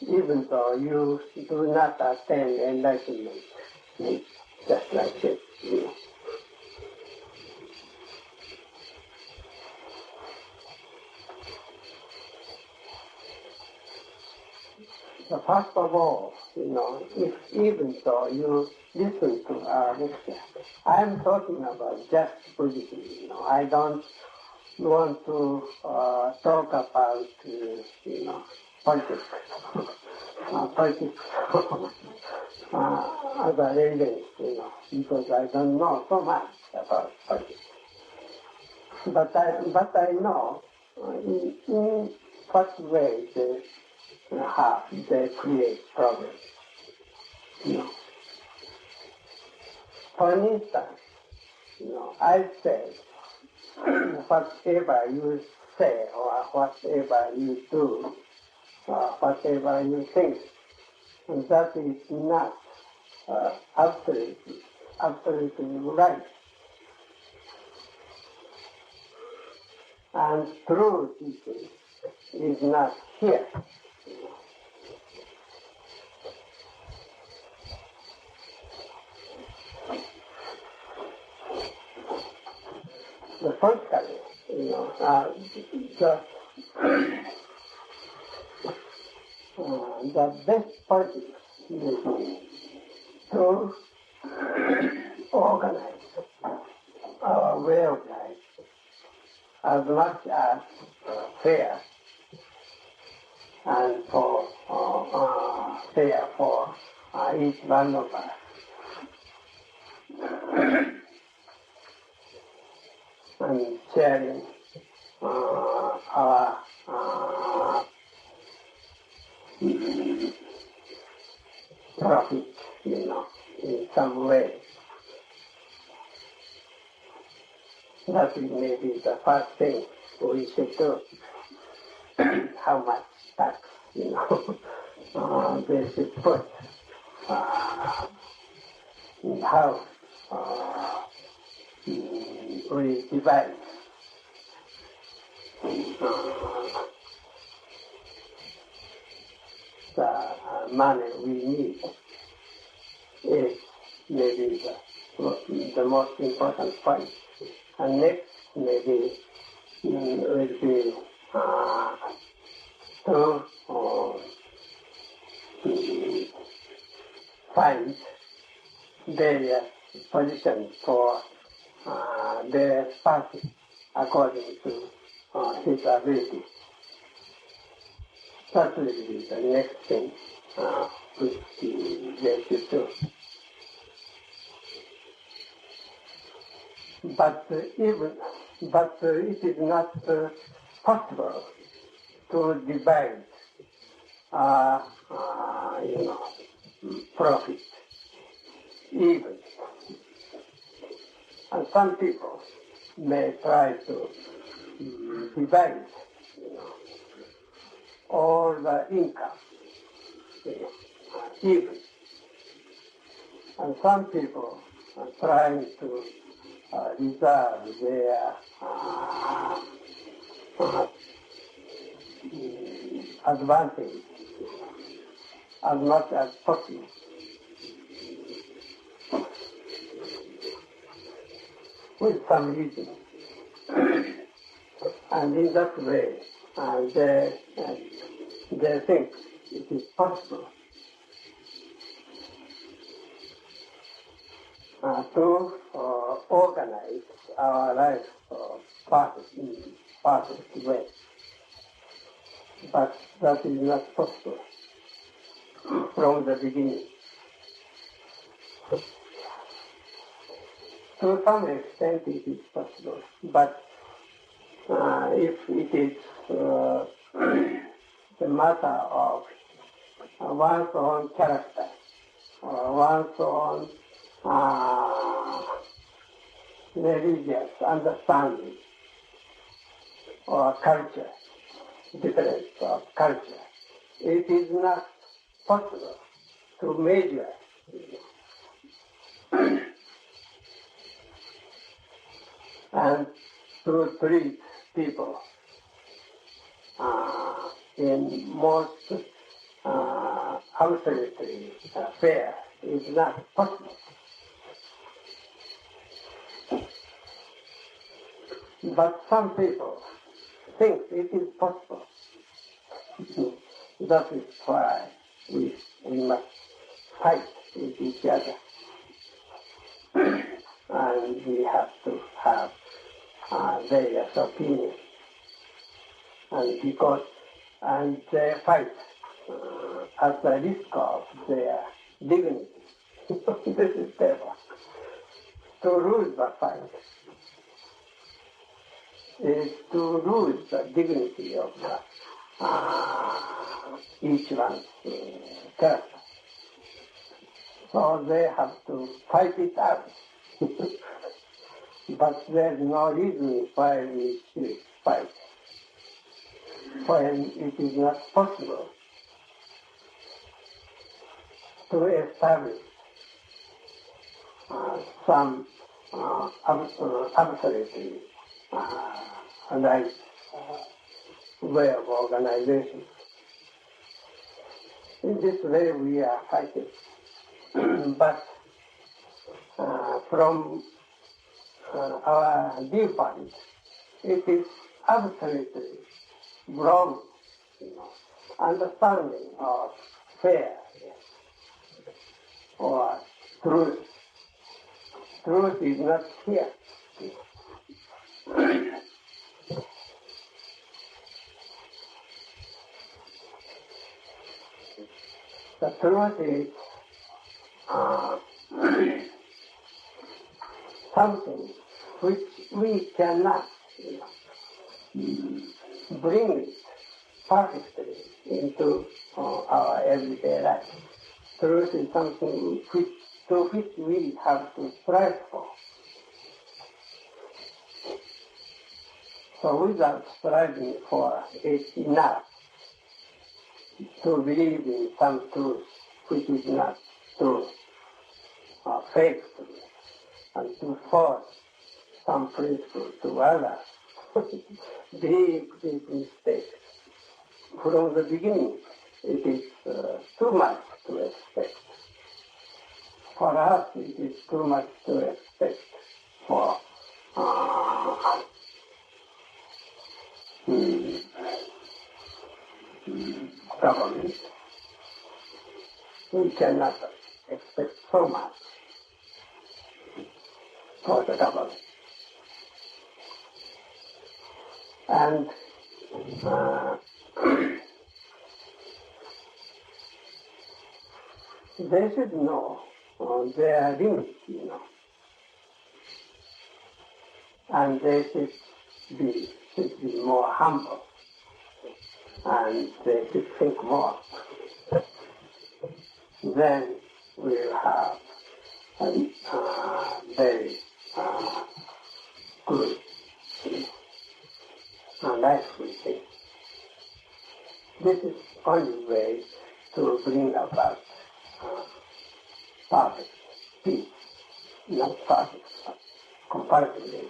even though you do not attain enlightenment. Just like this, So first of all, if even though you listen to our lecture, I am talking about just Buddhism. I don't want to talk about politics, other religions, because I don't know so much about politics. But I know in what way they create problems. For instance, I say whatever you say or whatever you do or whatever you think, that is not absolutely right. And true teaching is not here. The first kind, the best person is to organize our way of life as much as fair and fair for each one of us. And sharing our profit, in some way. That may be the first thing we should do. How much tax, they should put. How we divide the money we need is maybe the most important point. And next maybe will be to find various positions for their party according to his ability. That will be the next thing which they should do. But it is not possible to divide profit even. And some people may try to divide all the income even. And some people are trying to reserve their advantage as much as possible. With some reason. And in that way, they think it is possible to organize our life in perfect way. But that is not possible from the beginning. To some extent it is possible, but if it is the matter of one's own character or one's own religious understanding or culture, difference of culture, it is not possible to measure and to treat people in most absolutely fair is not possible. But some people think it is possible. That is why we must fight with each other. And we have to have various opinions. And they fight at the risk of their dignity. This is their work. To lose the fight is to lose the dignity of each one's character. So they have to fight it out. But there's no reason why we should fight when it is not possible to establish some absolutely right way of organization. In this way we are fighting. But from our viewpoint, it is absolutely wrong, understanding of fair or truth. Truth is not here. The truth is something which we cannot bring it perfectly into our everyday life. Truth is something to which we have to strive for. So without striving for it enough to believe in some truth which is not true or fake truth, and to force some principle to others, big mistake. From the beginning, it is too much to expect. For us, it is too much to expect for government. We cannot expect so much for the government. And they should know their limits, and they should be more humble, and they should think more. Then we'll have a very good life, we think. This is the only way to bring about perfect peace, not perfect, but comparatively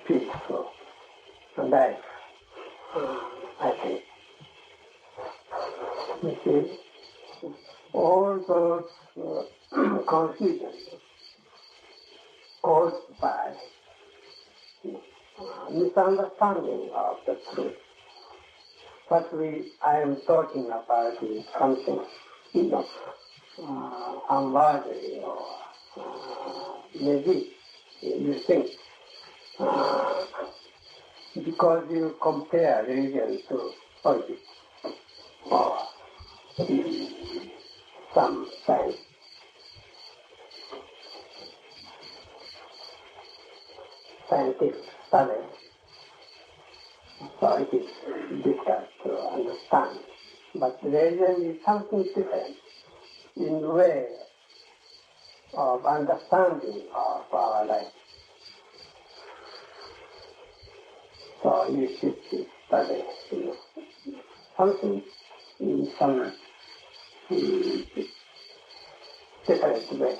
peaceful life, I think. You see, all those confusions caused by misunderstanding of the truth. What I am talking about is something, unworthy, or maybe you think because you compare religion to politics or some scientific study, so it is difficult to understand. But religion is something different in the way of understanding of our life. So you should study something in some different way.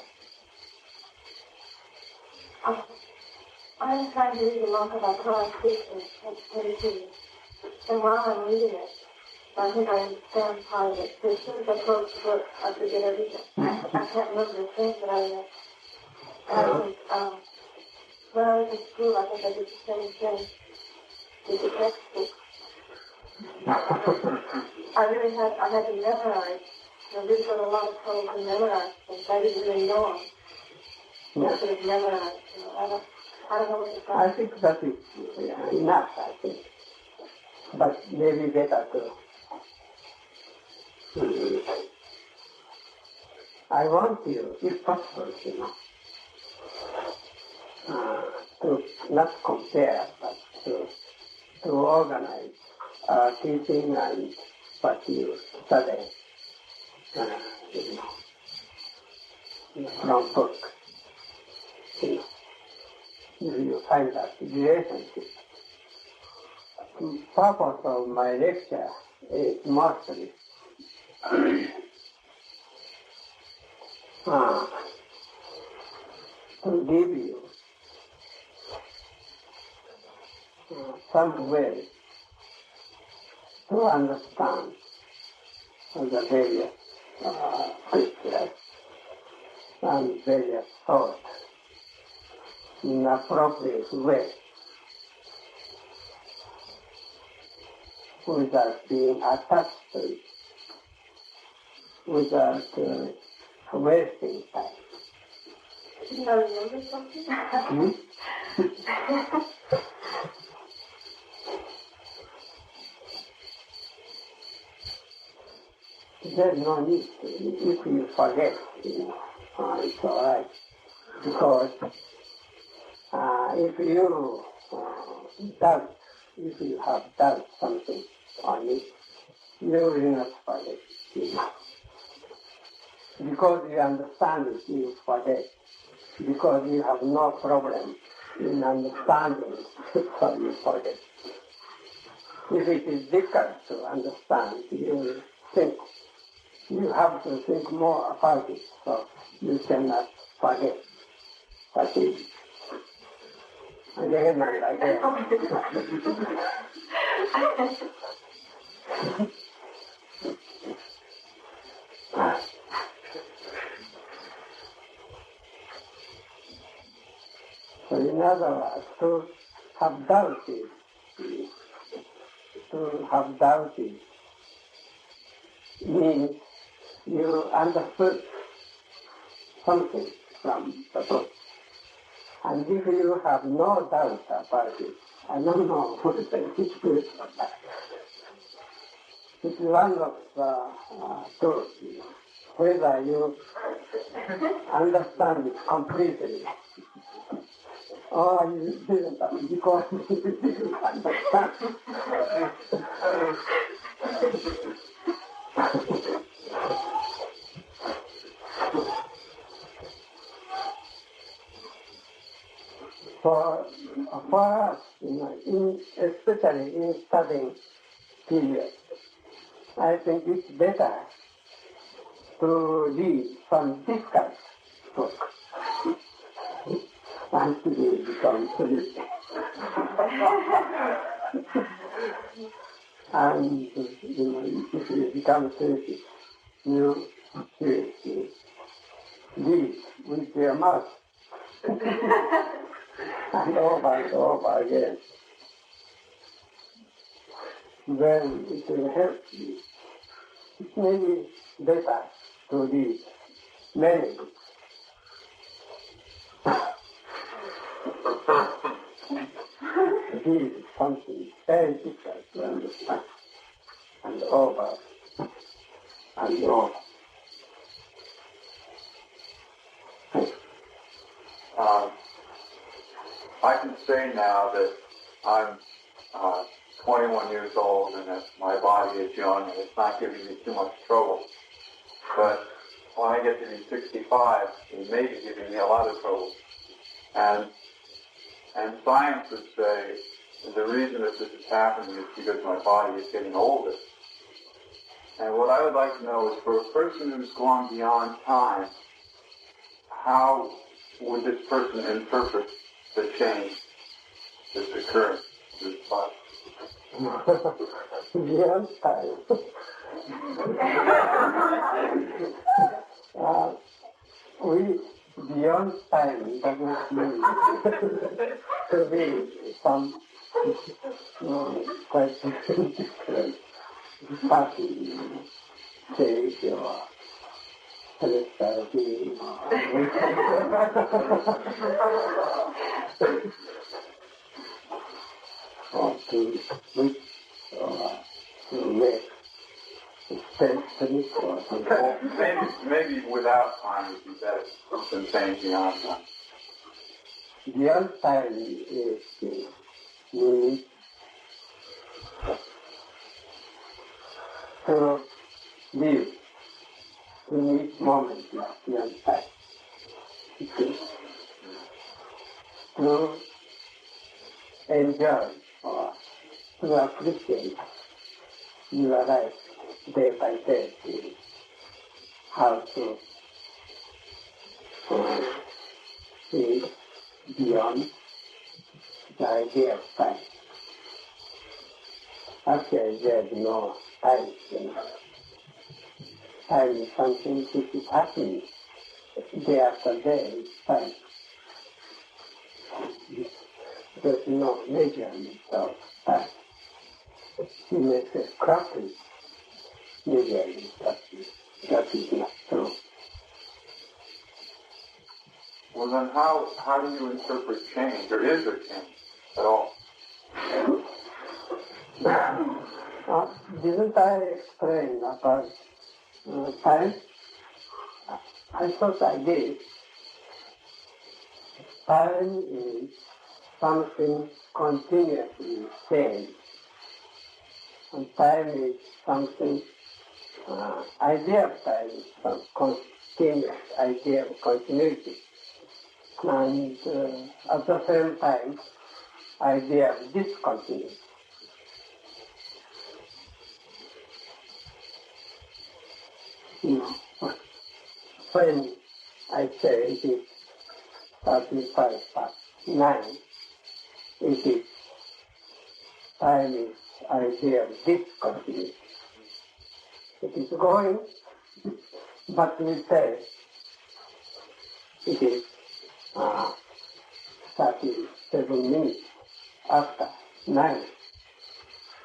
I'm trying to read a monk about koan teaching at 22. And while I'm reading it, I think I understand part of it. As soon as I close the book, I forget everything. I can't remember the things that I read. And I think, when I was in school, I think I did the same thing with the textbook. I had to memorize. I really got a lot of trouble to memorize things. I didn't really know them. I could have memorized. I don't know what to say. I think that is enough, I think. But maybe better to. I want you, if possible, to not compare, but to organize teaching and what you study from book. You find that relationship. The purpose of my lecture is mostly to give you some way to understand the various scriptures and various thoughts in appropriate way without being attached to it, without wasting time. You know, remember something? There's no need to. If you forget, it's all right. Because if you doubt, if you have doubt something on it, you will not forget. Because you understand it, you forget. Because you have no problem in understanding it, so you forget. If it is difficult to understand, you will think. You have to think more about it, so you cannot forget. That is again and again. So in other words, to have doubted means you understood something from the book. And if you have no doubt about it, I don't know what to say, it's good or bad. It's one of the truths, whether you understand it completely or you didn't, because you didn't understand. For us, especially in studying period, I think it's better to read some difficult book until you become sleepy. And if you become sleepy, you read with your mouth. And over again. Then it will help you. It may be better to read many books. Read something very difficult to understand. And over and over. I can say now that I'm 21 years old and that my body is young and it's not giving me too much trouble. But when I get to be 65, it may be giving me a lot of trouble. And science would say the reason that this is happening is because my body is getting older. And what I would like to know is, for a person who's gone beyond time, how would this person interpret the change that's occurring in this body? Beyond time. Beyond time doesn't mean to be some quite different party, stage or celestial being or to which or to make sense or something. Maybe without time would be better than saying beyond time. Beyond time is the meaning to live in each moment beyond time. To enjoy or to appreciate your life day by day, how to is beyond the idea of time. Actually, there is no time. Time is something which is happening day after day. It's time. There's no measurement of time. You may say clock is measuring, but that is not true. Well, then how do you interpret change, or is there change at all? Didn't I explain about time? I thought I did. Time is something continuously same. And time is something, idea of time is some continuous idea of continuity. And at the same time, idea of discontinuity. When I say it is 35 past 9, it is time is idea of discontinuity. It is going, but we say it is 37 minutes after 9.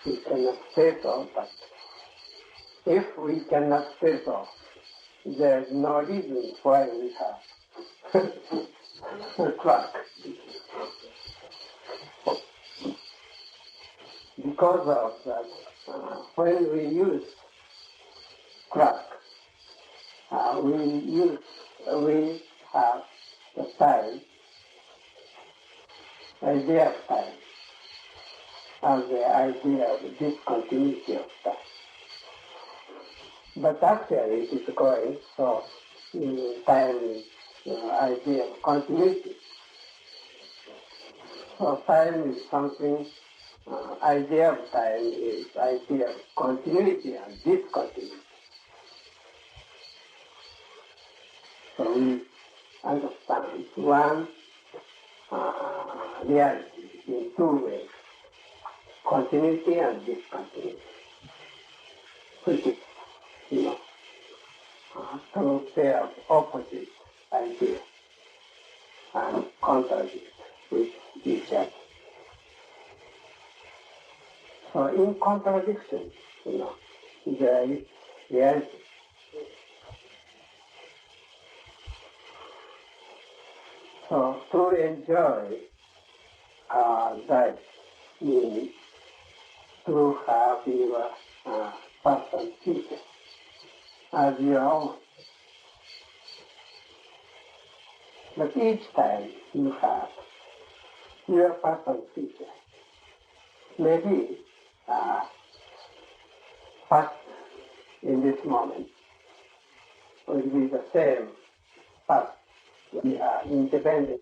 We cannot say so, but if we cannot say so, there is no reason why we have a clock. Because of that, when we use clock, we have the time, idea of time, as the idea of discontinuity of time. But actually it is going, so time is idea of continuity. So time is something, idea of time is idea of continuity and discontinuity. So we understand one reality in two ways, continuity and discontinuity, which is, two pair of opposite ideas and contradict with each other. So in contradiction, there is reality. So to enjoy that means to have your person feature as your own. But each time you have your person feature, maybe first in this moment will be the same, but we are independent.